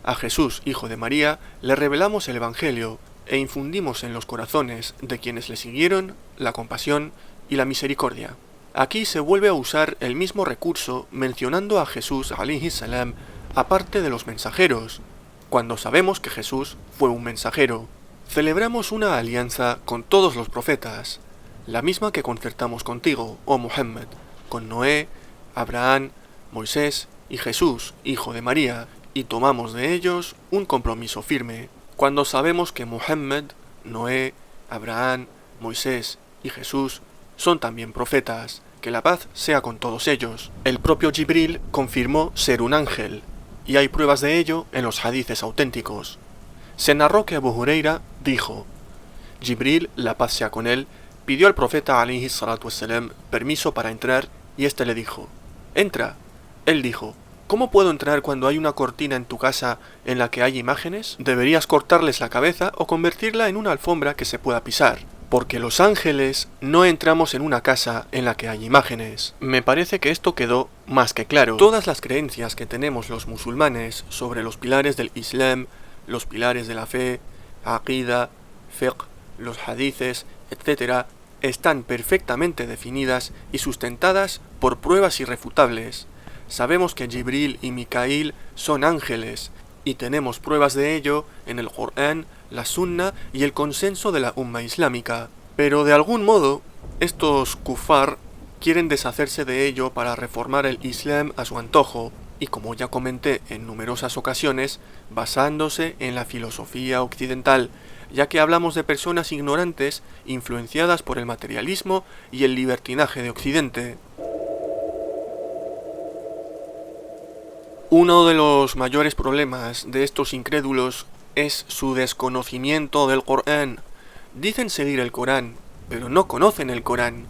A Jesús, hijo de María, le revelamos el Evangelio e infundimos en los corazones de quienes le siguieron la compasión y la misericordia. Aquí se vuelve a usar el mismo recurso mencionando a Jesús alayhi salam aparte de los mensajeros, cuando sabemos que Jesús fue un mensajero. Celebramos una alianza con todos los profetas, la misma que concertamos contigo, oh Muhammad, con Noé, Abraham, Moisés y Jesús, hijo de María, y tomamos de ellos un compromiso firme. Cuando sabemos que Muhammad, Noé, Abraham, Moisés y Jesús son también profetas, que la paz sea con todos ellos. El propio Jibril confirmó ser un ángel, y hay pruebas de ello en los hadices auténticos. Se narró que Abu Huraira dijo: Jibril, la paz sea con él, pidió al profeta alayhi salatu wassalam permiso para entrar, y éste le dijo: entra. Él dijo: ¿cómo puedo entrar cuando hay una cortina en tu casa en la que hay imágenes? Deberías cortarles la cabeza o convertirla en una alfombra que se pueda pisar, porque los ángeles no entramos en una casa en la que hay imágenes. Me parece que esto quedó más que claro. Todas las creencias que tenemos los musulmanes sobre los pilares del Islam, los pilares de la fe, aqida, fiqh, los hadices, etc., están perfectamente definidas y sustentadas por pruebas irrefutables. Sabemos que Jibril y Mikail son ángeles, y tenemos pruebas de ello en el Corán, la Sunna y el consenso de la Umma islámica. Pero de algún modo, estos kufar quieren deshacerse de ello para reformar el Islam a su antojo, y como ya comenté en numerosas ocasiones, basándose en la filosofía occidental, ya que hablamos de personas ignorantes influenciadas por el materialismo y el libertinaje de Occidente. Uno de los mayores problemas de estos incrédulos es su desconocimiento del Corán. Dicen seguir el Corán, pero no conocen el Corán.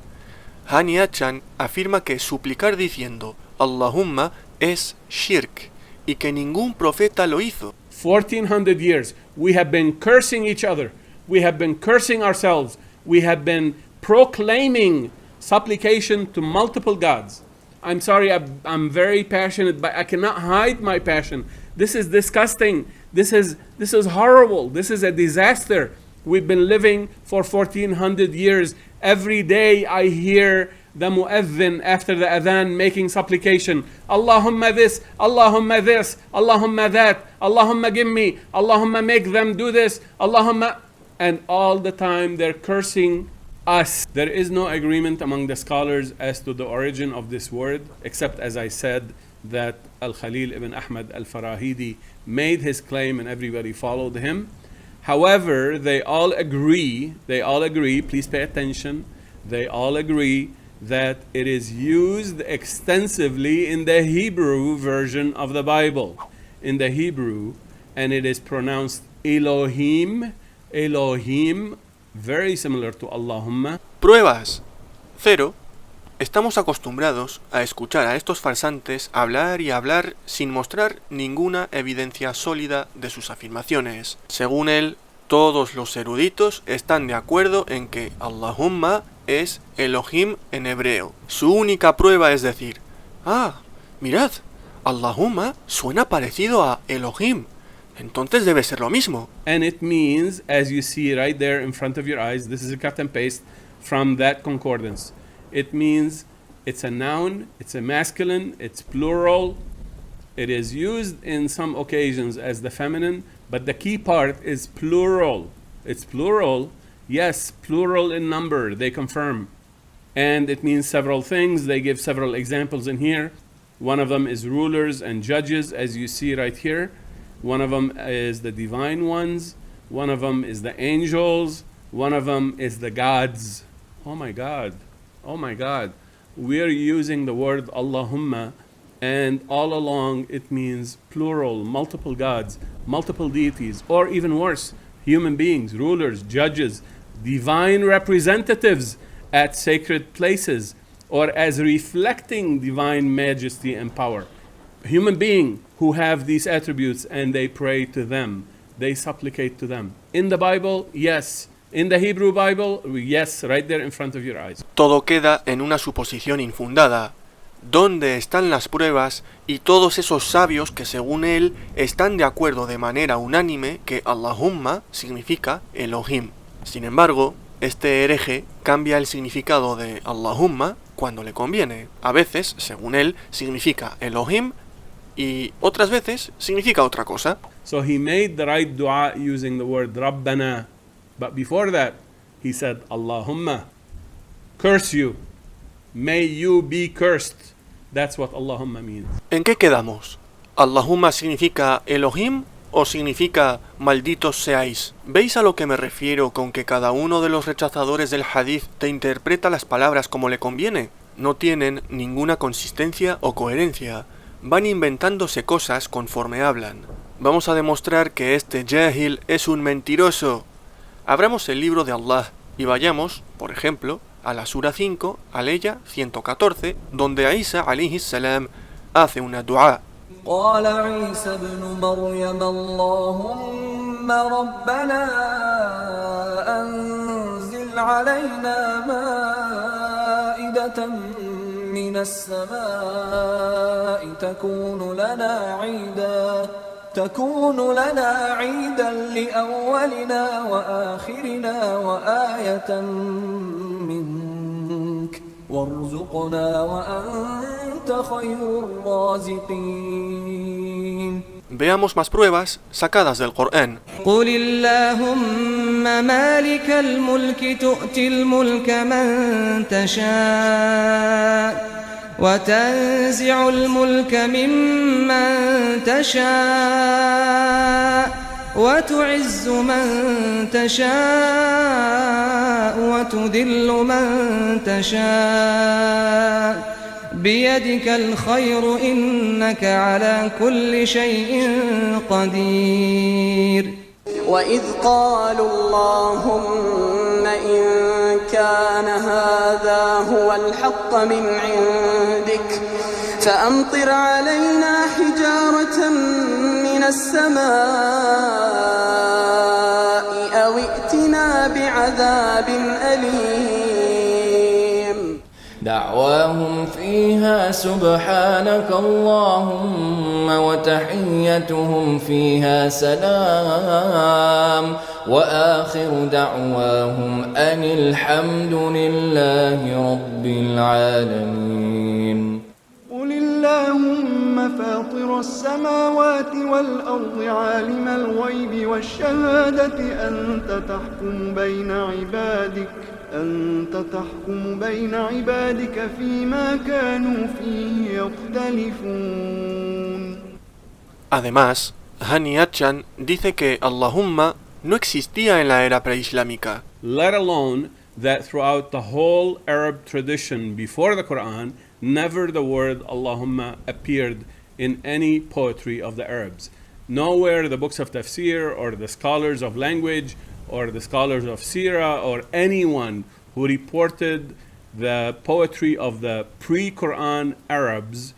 Hani Achan afirma que suplicar diciendo Allahumma es shirk y que ningún profeta lo hizo. 1400 years we have been cursing each other, we have been cursing ourselves, we have been proclaiming supplication to multiple gods. I'm sorry, I'm very passionate, but I cannot hide my passion. This is disgusting. This is horrible. This is a disaster. We've been living for 1400 years. Every day I hear the mu'adhin after the adhan making supplication. Allahumma this, Allahumma this, Allahumma that, Allahumma give me, Allahumma make them do this, Allahumma. And all the time they're cursing us. There is no agreement among the scholars as to the origin of this word, except, as I said, that Al-Khalil ibn Ahmad al-Farahidi made his claim and everybody followed him. However, they all agree, please pay attention, they all agree that it is used extensively in the Hebrew version of the Bible. In the Hebrew, and it is pronounced Elohim, Elohim, very similar to Allahumma. Pruebas. 0. Estamos acostumbrados a escuchar a estos farsantes hablar y hablar sin mostrar ninguna evidencia sólida de sus afirmaciones. Según él, todos los eruditos están de acuerdo en que Allahumma es Elohim en hebreo. Su única prueba es decir, mirad, Allahumma suena parecido a Elohim. Entonces debe ser lo mismo. And it means, as you see right there in front of your eyes, this is a cut and paste from that concordance. It means it's a noun, it's a masculine, it's plural. It is used in some occasions as the feminine, but the key part is plural. It's plural, yes, plural in number, they confirm. And it means several things. They give several examples in here. One of them is rulers and judges, as you see right here. One of them is the divine ones. One of them is the angels. One of them is the gods. Oh my God. Oh my God. We're using the word Allahumma, and all along it means plural, multiple gods, multiple deities, or even worse, human beings, rulers, judges, divine representatives at sacred places, or as reflecting divine majesty and power. Human beings who have these attributes, and they pray to them, they supplicate to them. In the Bible, yes. In the Hebrew Bible, yes, right there in front of your eyes. Todo queda en una suposición infundada. ¿Dónde están las pruebas y todos esos sabios que, según él, están de acuerdo de manera unánime que Allahumma significa Elohim? Sin embargo, este hereje cambia el significado de Allahumma cuando le conviene. A veces, según él, significa Elohim y otras veces significa otra cosa. So he made the right dua using the word Rabbana. But before that, he said, Allahumma, curse you. May you be cursed. That's what Allahumma means. ¿En qué quedamos? ¿Allahumma significa Elohim o significa malditos seáis? ¿Veis a lo que me refiero con que cada uno de los rechazadores del hadith te interpreta las palabras como le conviene? No tienen ninguna consistencia o coherencia. Van inventándose cosas conforme hablan. Vamos a demostrar que este jahil es un mentiroso. Abramos el libro de Allah y vayamos, por ejemplo, a la Sura 5, aleya 114, donde Isa alayhi salam hace una dua. قال عيسى ابن مريم اللهم ربنا أنزل علينا مائدة من السماء تكون لنا عيدا لأولنا وآخرنا وآية منك وارزقنا وأنت خير الرازقين. Veamos más pruebas sacadas del Corán. قل اللهم مالك الملك تؤتي الملك من تشاء وتنزع الملك ممن تشاء وتعز من تشاء وتذل من تشاء بيدك الخير إنك على كل شيء قدير. وإذ قالوا اللهم إن كان هذا هو الحق من عندك فأمطر علينا حجارة من السماء أو ائتنا بعذاب أليم. دعواهم فيها سبحانك اللهم وتحيتهم فيها سلام وآخر دعواهم أن الحمد لله رب العالمين. قل اللهم فاطر السماوات والأرض عالم الغيب والشهادة أنت تحكم بين عبادك أنت تحكم بين عبادك فيما كانوا فيه يختلفون. Además, Hani Achan dice que Allahumma no existía en la era preislámica. Let alone that throughout the whole Arab tradition before the Quran, never the word Allahumma appeared in any poetry of the Arabs. Nowhere the books of tafsir or the scholars of language or the scholars of Sirah or anyone who reported the poetry of the pre-Quran Arabs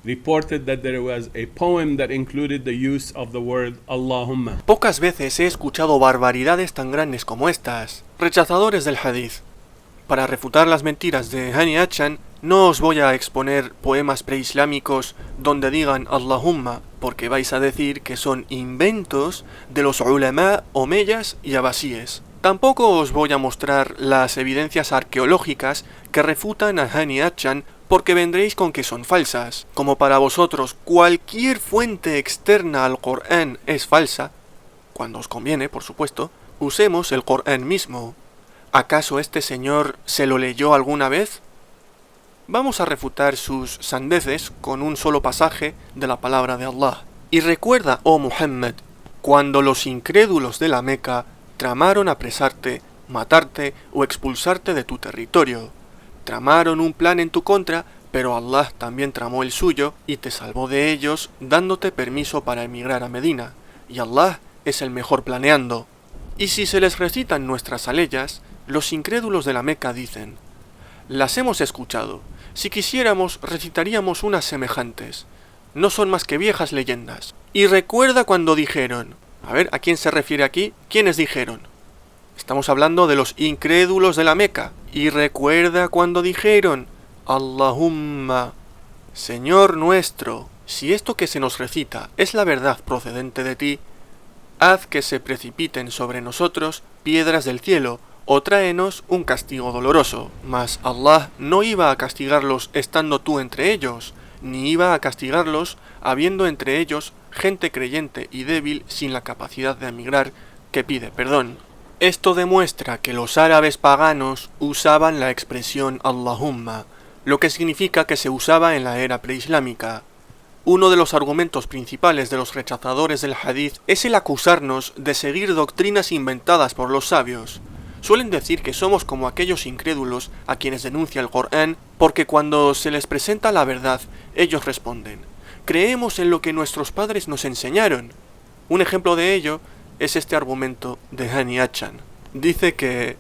reported that there was a poem that included the use of the word Allahumma. Pocas veces he escuchado barbaridades tan grandes como estas. Rechazadores del hadith. Para refutar las mentiras de Hani Achan, no os voy a exponer poemas preislámicos donde digan Allahumma, porque vais a decir que son inventos de los ulama omeyas y abasíes. Tampoco os voy a mostrar las evidencias arqueológicas que refutan a Hani Achan, porque vendréis con que son falsas. Como para vosotros cualquier fuente externa al Corán es falsa, cuando os conviene, por supuesto, usemos el Corán mismo. ¿Acaso este señor se lo leyó alguna vez? Vamos a refutar sus sandeces con un solo pasaje de la palabra de Allah. Y recuerda, oh Muhammad, cuando los incrédulos de la Meca tramaron apresarte, matarte o expulsarte de tu territorio. Tramaron un plan en tu contra, pero Allah también tramó el suyo y te salvó de ellos, dándote permiso para emigrar a Medina. Y Allah es el mejor planeando. Y si se les recitan nuestras aleyas, los incrédulos de la Meca dicen: las hemos escuchado. Si quisiéramos, recitaríamos unas semejantes. No son más que viejas leyendas. Y recuerda cuando dijeron... A ver, ¿a quién se refiere aquí? ¿Quiénes dijeron? Estamos hablando de los incrédulos de la Meca. Y recuerda cuando dijeron: Allahumma, Señor nuestro, si esto que se nos recita es la verdad procedente de ti, haz que se precipiten sobre nosotros piedras del cielo, o tráenos un castigo doloroso. Mas Allah no iba a castigarlos estando tú entre ellos, ni iba a castigarlos habiendo entre ellos gente creyente y débil sin la capacidad de emigrar que pide perdón. Esto demuestra que los árabes paganos usaban la expresión Allahumma, lo que significa que se usaba en la era preislámica. Uno de los argumentos principales de los rechazadores del hadith es el acusarnos de seguir doctrinas inventadas por los sabios. Suelen decir que somos como aquellos incrédulos a quienes denuncia el Corán, porque cuando se les presenta la verdad, ellos responden: creemos en lo que nuestros padres nos enseñaron. Un ejemplo de ello es este argumento de Hani Achan. Dice que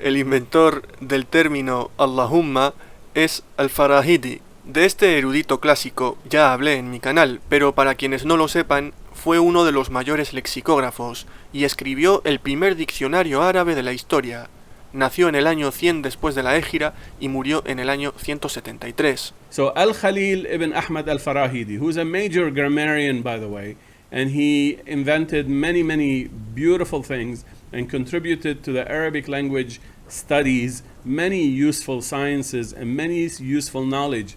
el inventor del término Allahumma es Al-Farahidi. De este erudito clásico ya hablé en mi canal, pero para quienes no lo sepan, fue uno de los mayores lexicógrafos y escribió el primer diccionario árabe de la historia. Nació en el año 100 después de la Égira y murió en el año 173. So Al-Khalil ibn Ahmad al-Farahidi, who's a major grammarian, by the way, and he invented many beautiful things and contributed to the Arabic language studies many useful sciences and many useful knowledge.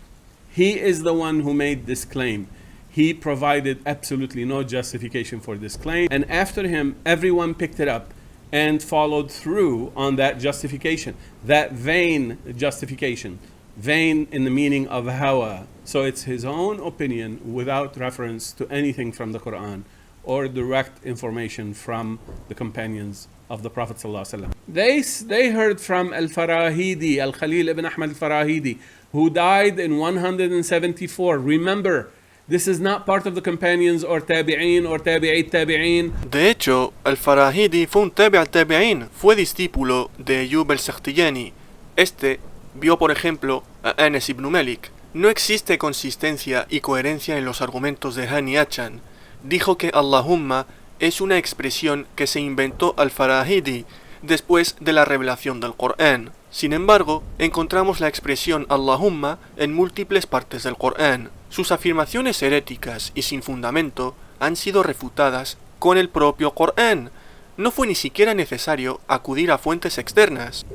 He is the one who made this claim. He provided absolutely no justification for this claim, and after him, everyone picked it up and followed through on that justification, that vain justification, vain in the meaning of hawa. So it's his own opinion without reference to anything from the Quran or direct information from the companions of the Prophet ﷺ. They heard from Al-Farahidi, Al-Khalil ibn Ahmad al-Farahidi, who died in 174. Remember, this is not part of the companions or tabi'in or tabi'it tabi'in. De hecho, Al-Farahidi fue un tabi' al-tabi'in, fue discípulo de Ayyub al-Sakhtiyani. Este vio, por ejemplo, a Anas ibn Malik. No existe consistencia y coherencia en los argumentos de Hani Achan. Dijo que Allahumma es una expresión que se inventó Al-Farahidi después de la revelación del Corán. Sin embargo, encontramos la expresión Allahumma en múltiples partes del Corán. Sus afirmaciones heréticas y sin fundamento han sido refutadas con el propio Corán. No fue ni siquiera necesario acudir a fuentes externas.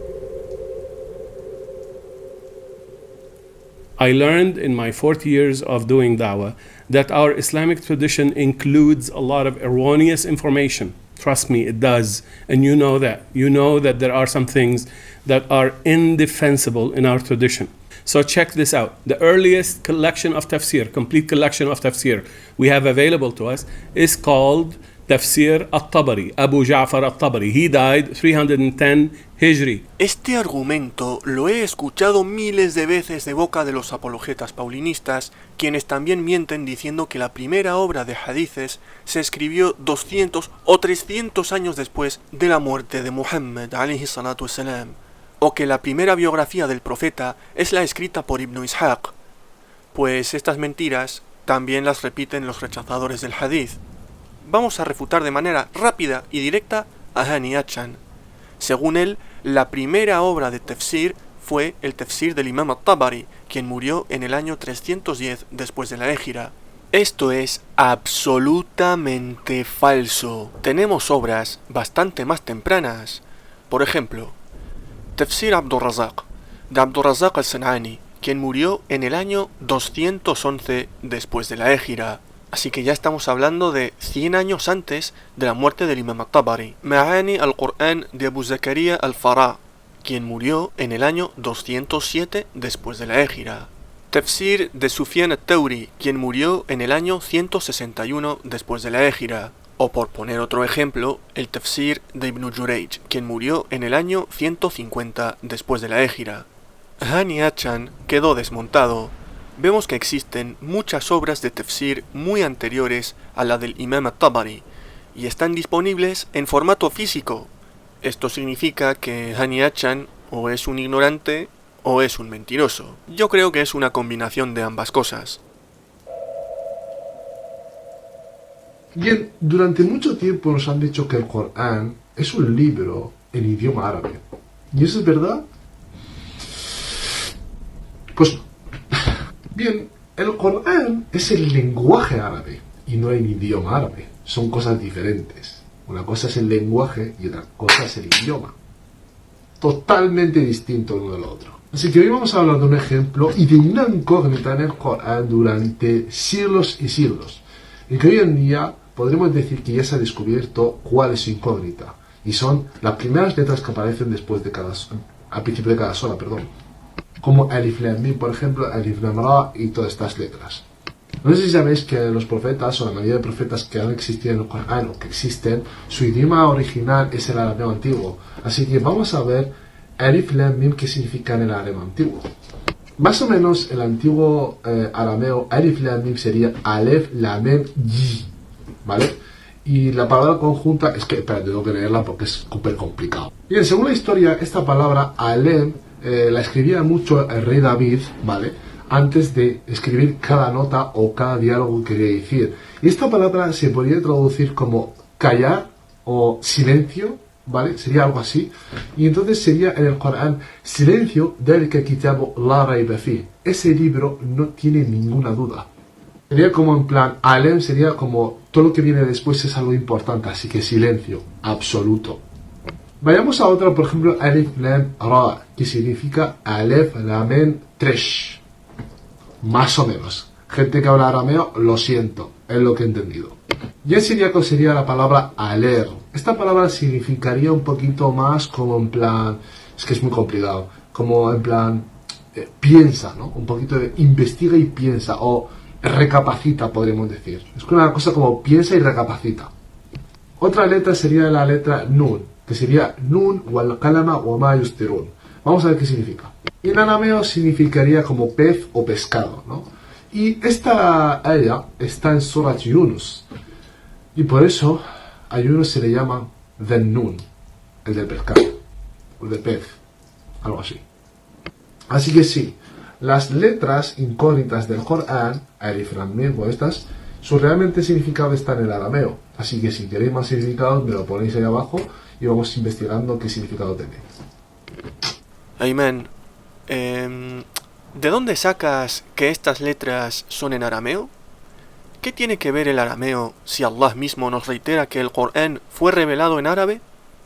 I learned in my 40 years of doing dawah that our Islamic tradition includes a lot of erroneous information Trust me, it does. And you know that. You know that there are some things that are indefensible in our tradition. So check this out. The earliest collection of tafsir, complete collection of tafsir we have available to us is called Tafsir al-Tabari, Abu Ja'far al-Tabari. He died 310 Hijri. Este argumento lo he escuchado miles de veces de boca de los apologetas paulinistas, quienes también mienten diciendo que la primera obra de hadices se escribió 200 o 300 años después de la muerte de Muhammad alayhi salatu wassalam, o que la primera biografía del profeta es la escrita por Ibn Ishaq, pues estas mentiras también las repiten los rechazadores del hadith. Vamos a refutar de manera rápida y directa a Hani Achan. Según él, la primera obra de tafsir fue el tafsir del Imam al-Tabari, quien murió en el año 310 después de la Égira. Esto es absolutamente falso. Tenemos obras bastante más tempranas. Por ejemplo, Tafsir Abdurrazaq, de Abdurrazaq al-San'ani, quien murió en el año 211 después de la Égira. Así que ya estamos hablando de 100 años antes de la muerte del Imam al-Tabari. Ma'ani al-Qur'an de Abu Zakaria al-Farah, quien murió en el año 207 después de la Égira. Tafsir de Sufyan al-Thawri, quien murió en el año 161 después de la Égira. O por poner otro ejemplo, el Tafsir de Ibn Jurayj, quien murió en el año 150 después de la Égira. Hani Achan quedó desmontado. Vemos que existen muchas obras de tafsir muy anteriores a la del Imam al-Tabari y están disponibles en formato físico. Esto significa que Hani Achan o es un ignorante o es un mentiroso. Yo creo que es una combinación de ambas cosas. Bien, durante mucho tiempo nos han dicho que el Corán es un libro en idioma árabe. ¿Y eso es verdad? Pues bien, el Corán es el lenguaje árabe y no el idioma árabe. Son cosas diferentes. Una cosa es el lenguaje y otra cosa es el idioma. Totalmente distinto uno del otro. Así que hoy vamos a hablar de un ejemplo y de una incógnita en el Corán durante siglos y siglos. Y que hoy en día podremos decir que ya se ha descubierto cuál es su incógnita. Y son las primeras letras que aparecen después de al principio de cada sola, como Alif Lam Mim, por ejemplo, Alif Lam Ra y todas estas letras. No sé si sabéis que los profetas, o la mayoría de profetas que han existido en el Corán o que existen, su idioma original es el arameo antiguo. Así que vamos a ver Alif Lam Mim qué significa en el arameo antiguo. Más o menos el antiguo arameo Alif Lam Mim sería Alef Lam Mim Yi, ¿vale? Y la palabra conjunta es que, espera, tengo que leerla porque es súper complicado. Bien, según la historia, esta palabra Alem la escribía mucho el rey David, ¿vale? Antes de escribir cada nota o cada diálogo que quería decir. Y esta palabra se podría traducir como callar o silencio, ¿vale? Sería algo así. Y entonces sería en el Corán silencio del que kitabu la rayba fi. Ese libro no tiene ninguna duda. Sería como en plan, Alem sería como todo lo que viene después es algo importante, así que silencio absoluto. Vayamos a otra, por ejemplo, Alif Lam Ra, que significa Alef Lam Mim Tresh. Más o menos. Gente que habla arameo, lo siento, es lo que he entendido. Y en siríaco sería la palabra aler. Esta palabra significaría un poquito más como en plan, es que es muy complicado, como en plan, piensa, ¿no? Un poquito de investiga y piensa, o recapacita, podríamos decir. Es una cosa como piensa y recapacita. Otra letra sería la letra Nun, que sería Nun wal qalama wa ma yustirun. Vamos a ver qué significa. Y en arameo significaría como pez o pescado, ¿no? Y esta aya está en Surat Yunus. Y por eso a Yunus se le llama Den Nun, el del pescado, el del pez, algo así. Así que sí, las letras incógnitas del Corán, Alif Lam Mim o estas, su realmente significado está en el arameo. Así que si queréis más significados, me lo ponéis ahí abajo y vamos investigando qué significado tiene. Ayman, ¿de dónde sacas que estas letras son en arameo? ¿Qué tiene que ver el arameo si Allah mismo nos reitera que el Corán fue revelado en árabe?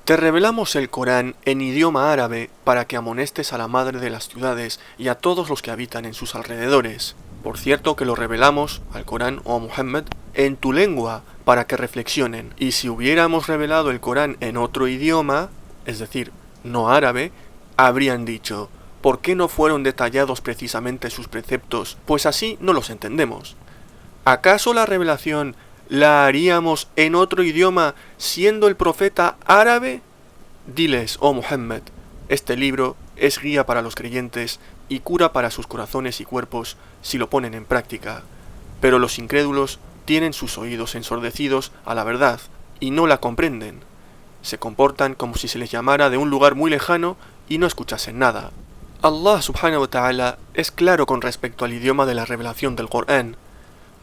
Te revelamos el Corán en idioma árabe para que amonestes a la madre de las ciudades y a todos los que habitan en sus alrededores. Por cierto que lo revelamos al Corán o a Muhammad en tu lengua para que reflexionen. Y si hubiéramos revelado el Corán en otro idioma, es decir, no árabe, habrían dicho: ¿por qué no fueron detallados precisamente sus preceptos? Pues así no los entendemos. ¿Acaso la revelación la haríamos en otro idioma siendo el profeta árabe? Diles, oh Muhammad, este libro es guía para los creyentes y cura para sus corazones y cuerpos si lo ponen en práctica. Pero los incrédulos tienen sus oídos ensordecidos a la verdad y no la comprenden. Se comportan como si se les llamara de un lugar muy lejano y no escuchasen nada. Allah subhanahu wa ta'ala es claro con respecto al idioma de la revelación del Corán.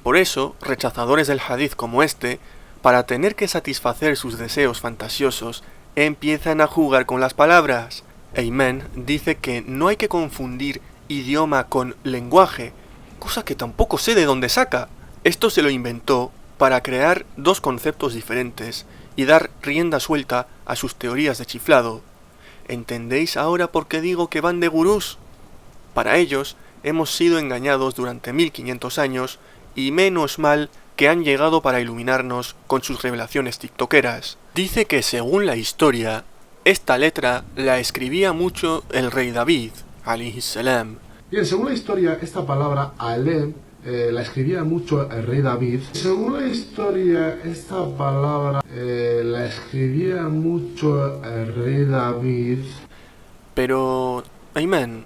Por eso, rechazadores del hadith como este, para tener que satisfacer sus deseos fantasiosos, empiezan a jugar con las palabras. Ayman dice que no hay que confundir idioma con lenguaje, cosa que tampoco sé de dónde saca. Esto se lo inventó para crear dos conceptos diferentes y dar rienda suelta a sus teorías de chiflado. ¿Entendéis ahora por qué digo que van de gurús? Para ellos hemos sido engañados durante 1500 años y menos mal que han llegado para iluminarnos con sus revelaciones tiktokeras. Dice que según la historia, esta letra la escribía mucho el rey David, alayhi salam. Bien, según la historia, esta palabra alem la escribía mucho el rey David. Según la historia, esta palabra la escribía mucho el rey David. Pero, Ayman,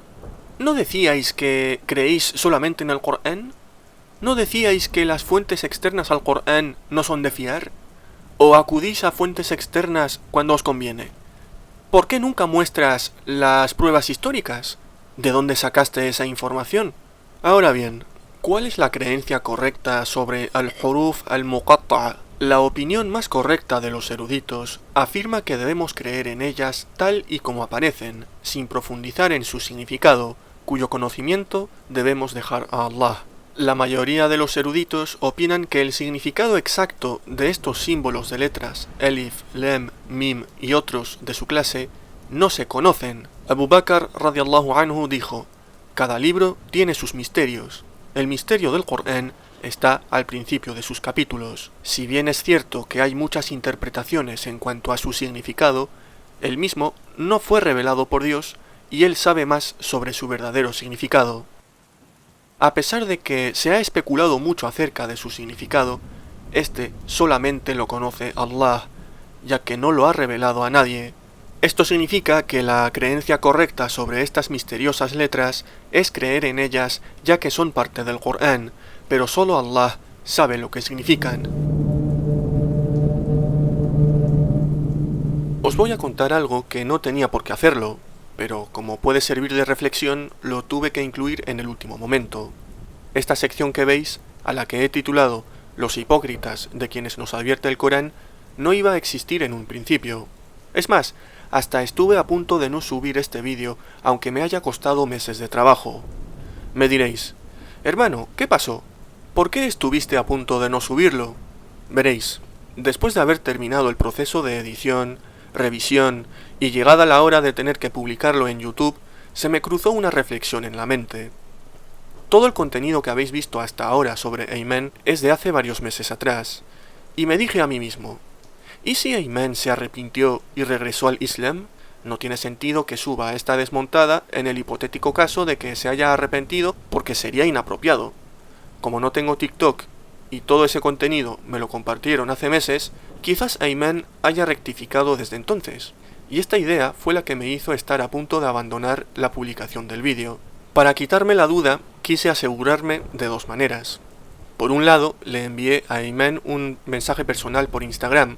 ¿no decíais que creéis solamente en el Corán? ¿No decíais que las fuentes externas al Corán no son de fiar? ¿O acudís a fuentes externas cuando os conviene? ¿Por qué nunca muestras las pruebas históricas? ¿De dónde sacaste esa información? Ahora bien, ¿cuál es la creencia correcta sobre al-huruf al-muqatta'a? La opinión más correcta de los eruditos afirma que debemos creer en ellas tal y como aparecen, sin profundizar en su significado, cuyo conocimiento debemos dejar a Allah. La mayoría de los eruditos opinan que el significado exacto de estos símbolos de letras, Elif, Lem, Mim y otros de su clase, no se conocen. Abu Bakr radiallahu anhu dijo: cada libro tiene sus misterios. El misterio del Corán está al principio de sus capítulos. Si bien es cierto que hay muchas interpretaciones en cuanto a su significado, el mismo no fue revelado por Dios y él sabe más sobre su verdadero significado. A pesar de que se ha especulado mucho acerca de su significado, este solamente lo conoce Allah, ya que no lo ha revelado a nadie. Esto significa que la creencia correcta sobre estas misteriosas letras es creer en ellas ya que son parte del Corán, pero solo Allah sabe lo que significan. Os voy a contar algo que no tenía por qué hacerlo, pero como puede servir de reflexión, lo tuve que incluir en el último momento. Esta sección que veis, a la que he titulado Los hipócritas de quienes nos advierte el Corán, no iba a existir en un principio. Es más, hasta estuve a punto de no subir este vídeo, aunque me haya costado meses de trabajo. Me diréis: hermano, ¿qué pasó? ¿Por qué estuviste a punto de no subirlo? Veréis, después de haber terminado el proceso de edición, revisión y llegada la hora de tener que publicarlo en YouTube, se me cruzó una reflexión en la mente. Todo el contenido que habéis visto hasta ahora sobre Ayman es de hace varios meses atrás, y me dije a mí mismo: ¿y si Ayman se arrepintió y regresó al Islam? No tiene sentido que suba esta desmontada en el hipotético caso de que se haya arrepentido, porque sería inapropiado. Como no tengo TikTok y todo ese contenido me lo compartieron hace meses, quizás Ayman haya rectificado desde entonces. Y esta idea fue la que me hizo estar a punto de abandonar la publicación del vídeo. Para quitarme la duda, quise asegurarme de dos maneras. Por un lado, le envié a Ayman un mensaje personal por Instagram,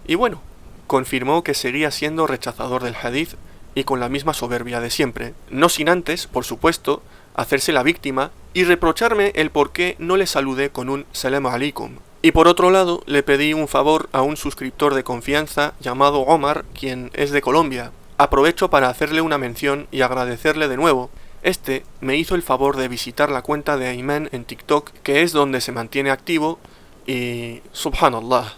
y bueno, confirmó que seguía siendo rechazador del hadith y con la misma soberbia de siempre, no sin antes, por supuesto, hacerse la víctima y reprocharme el por qué no le saludé con un salam alaikum. Y por otro lado, le pedí un favor a un suscriptor de confianza llamado Omar, quien es de Colombia. Aprovecho para hacerle una mención y agradecerle de nuevo. Este me hizo el favor de visitar la cuenta de Ayman en TikTok, que es donde se mantiene activo, y subhanallah,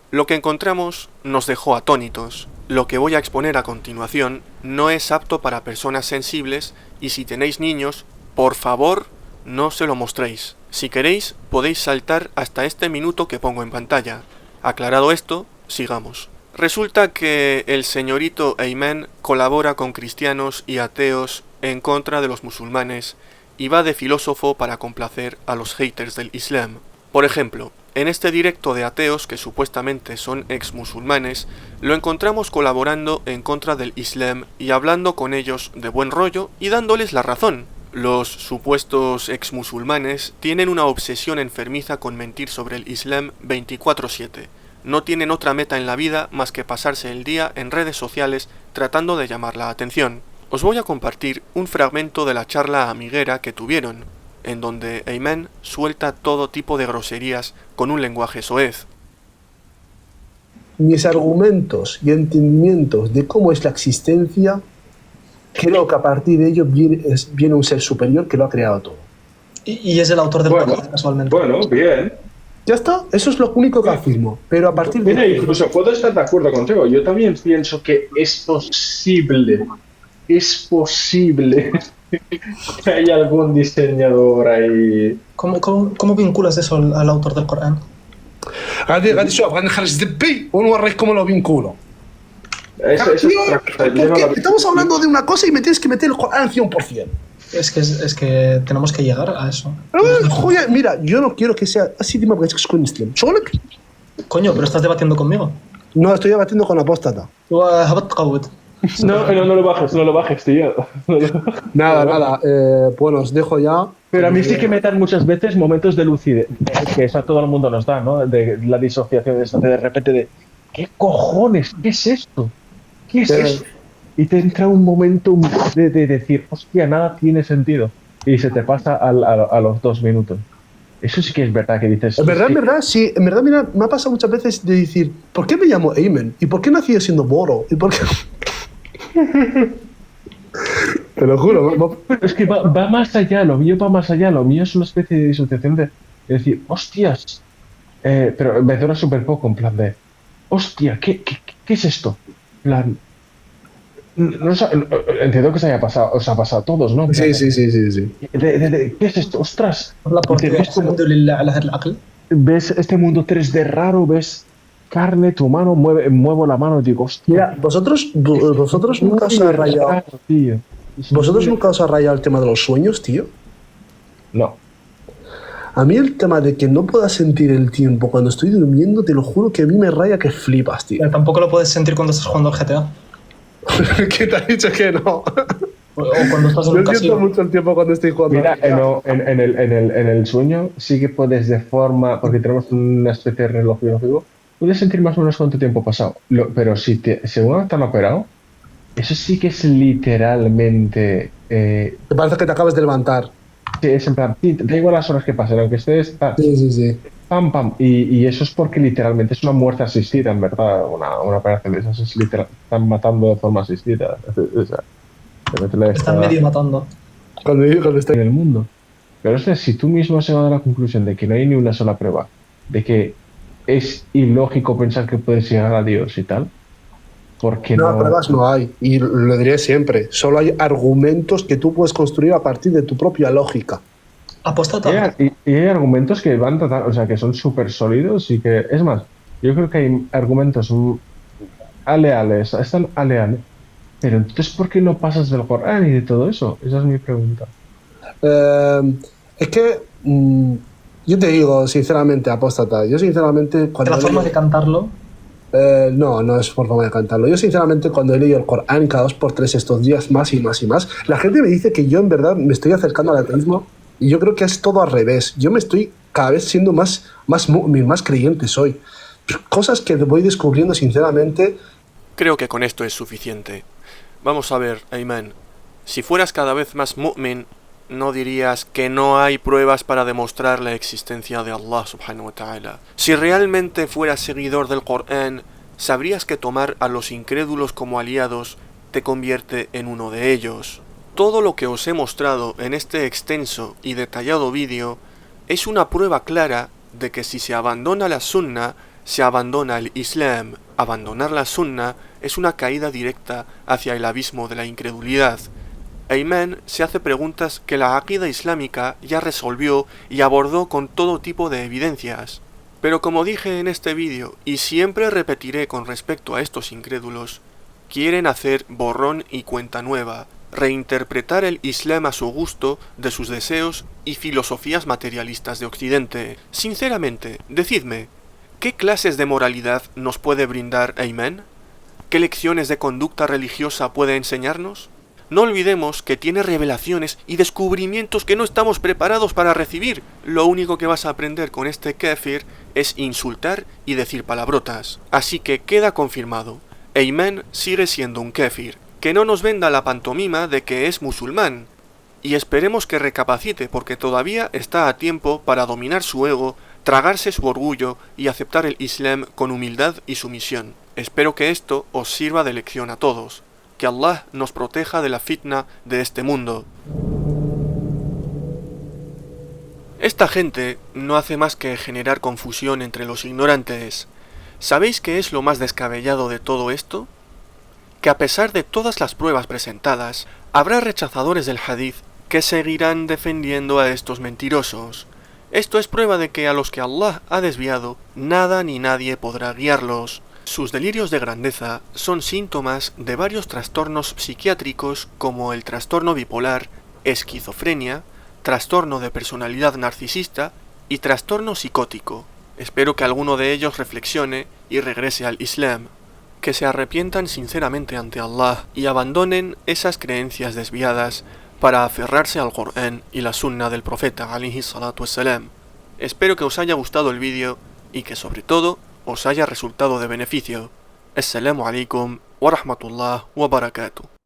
lo que encontramos nos dejó atónitos. Lo que voy a exponer a continuación no es apto para personas sensibles, y si tenéis niños, por favor, no se lo mostréis. Si queréis, podéis saltar hasta este minuto que pongo en pantalla. Aclarado esto, sigamos. Resulta que el señorito Ayman colabora con cristianos y ateos en contra de los musulmanes y va de filósofo para complacer a los haters del Islam. Por ejemplo, en este directo de ateos que supuestamente son ex musulmanes, lo encontramos colaborando en contra del Islam y hablando con ellos de buen rollo y dándoles la razón. Los supuestos ex musulmanes tienen una obsesión enfermiza con mentir sobre el Islam 24/7. No tienen otra meta en la vida más que pasarse el día en redes sociales tratando de llamar la atención. Os voy a compartir un fragmento de la charla amiguera que tuvieron, en donde Ayman suelta todo tipo de groserías con un lenguaje soez. Mis argumentos y entendimientos de cómo es la existencia, creo que a partir de ello viene un ser superior que lo ha creado todo. Y es el autor del Corán, casualmente. Bueno, bien. Ya está, eso es lo único que afirmo. Pero a partir de... Mira, incluso puedo estar de acuerdo contigo. Yo también pienso que es posible que haya algún diseñador ahí. ¿Cómo vinculas eso al autor del Corán? غادي شوف غادي نخرج دبي ونوريك cómo lo vinculo. Estamos hablando de una cosa y me tienes que meter el Corán 100%. Es que tenemos que llegar a eso. Mira, yo no quiero que sea así. Dime بغيتك تكون مسلم. شغلك. Coño, pero estás debatiendo conmigo. No, estoy debatiendo con apóstata. No lo bajes, tío. Nada. Bueno, os dejo ya. Pero a mí sí que me dan muchas veces momentos de lucidez, que eso a todo el mundo nos da, ¿no? De la disociación de repente de ¿qué cojones? ¿Qué es esto? ¿Qué es eso? Y te entra un momento de decir, hostia, nada tiene sentido. Y se te pasa a los 2 minutos. Eso sí que es verdad que dices... En verdad, sí. En verdad, mira, me ha pasado muchas veces de decir, ¿por qué me llamo Ayman? ¿Y por qué nací siendo Boro? ¿Y por qué...? Te lo juro. Pero es que va más allá, lo mío va más allá. Lo mío es una especie de disociación de decir, hostias. Pero me dura súper poco, en plan de, hostia, ¿qué es esto? En plan... No, entiendo que os ha pasado a todos, ¿no? Sí. ¿Qué es esto? ¡Ostras! Ves este mundo 3D raro, ves carne, tu mano, muevo la mano y digo, hostia. Mira, vosotros nunca os ha rayado. ¿Vosotros nunca os ha rayado el tema de los sueños, tío? No. A mí el tema de que no pueda sentir el tiempo cuando estoy durmiendo, te lo juro que a mí me raya que flipas, tío. Pero tampoco lo puedes sentir cuando estás jugando al GTA. ¿Qué te ha dicho que no? O cuando estás en un casino. Yo siento mucho el tiempo cuando estoy jugando. Mira, en el sueño sí que puedes de forma, porque tenemos una especie de reloj biológico, puedes sentir más o menos cuánto tiempo ha pasado. Pero según te han operado, eso sí que es literalmente... Te parece que te acabas de levantar. Sí, es en plan, da igual las horas que pasen, aunque estés... Sí. Pam, pam. Y eso es porque literalmente es una muerte asistida, en verdad. Una operación de esas es literal. Están matando de forma asistida. O sea, están medio matando. Cuando está en el mundo. Pero es que si tú mismo has llegado a la conclusión de que no hay ni una sola prueba, de que es ilógico pensar que puedes llegar a Dios y tal, porque no, pruebas no hay. Y lo diré siempre. Solo hay argumentos que tú puedes construir a partir de tu propia lógica. Apóstata. Y hay argumentos que van a tratar, o sea, que son súper sólidos y que, es más, yo creo que hay argumentos aleales, están aleales, pero entonces ¿por qué no pasas del Corán y de todo eso? Esa es mi pregunta. Es que yo te digo, sinceramente, apóstata, yo sinceramente... ¿La forma de cantarlo? No es por forma de cantarlo. Yo sinceramente cuando he leído el Corán cada 2x3 estos días más y más, la gente me dice que yo en verdad me estoy acercando al ateísmo. Y yo creo que es todo al revés. Yo me estoy cada vez siendo más creyente soy. Cosas que voy descubriendo sinceramente. Creo que con esto es suficiente. Vamos a ver, Ayman. Si fueras cada vez más mu'min, ¿no dirías que no hay pruebas para demostrar la existencia de Allah subhanahu wa ta'ala? Si realmente fueras seguidor del Corán, sabrías que tomar a los incrédulos como aliados te convierte en uno de ellos. Todo lo que os he mostrado en este extenso y detallado vídeo es una prueba clara de que si se abandona la sunna, se abandona el Islam. Abandonar la sunna es una caída directa hacia el abismo de la incredulidad. Ayman se hace preguntas que la aqida islámica ya resolvió y abordó con todo tipo de evidencias. Pero como dije en este vídeo, y siempre repetiré con respecto a estos incrédulos, quieren hacer borrón y cuenta nueva, reinterpretar el Islam a su gusto de sus deseos y filosofías materialistas de Occidente. Sinceramente, decidme, ¿qué clases de moralidad nos puede brindar Ayman? ¿Qué lecciones de conducta religiosa puede enseñarnos? No olvidemos que tiene revelaciones y descubrimientos que no estamos preparados para recibir. Lo único que vas a aprender con este kafir es insultar y decir palabrotas. Así que queda confirmado, Ayman sigue siendo un kafir. Que no nos venda la pantomima de que es musulmán. Y esperemos que recapacite porque todavía está a tiempo para dominar su ego, tragarse su orgullo y aceptar el Islam con humildad y sumisión. Espero que esto os sirva de lección a todos. Que Allah nos proteja de la fitna de este mundo. Esta gente no hace más que generar confusión entre los ignorantes. ¿Sabéis qué es lo más descabellado de todo esto? Que a pesar de todas las pruebas presentadas, habrá rechazadores del hadith que seguirán defendiendo a estos mentirosos. Esto es prueba de que a los que Allah ha desviado, nada ni nadie podrá guiarlos. Sus delirios de grandeza son síntomas de varios trastornos psiquiátricos como el trastorno bipolar, esquizofrenia, trastorno de personalidad narcisista y trastorno psicótico. Espero que alguno de ellos reflexione y regrese al Islam, que se arrepientan sinceramente ante Allah y abandonen esas creencias desviadas para aferrarse al Corán y la Sunna del Profeta alayhi salatu wassalam. Espero que os haya gustado el vídeo y que sobre todo os haya resultado de beneficio. Assalamu alaikum wa rahmatullah wa barakatuh.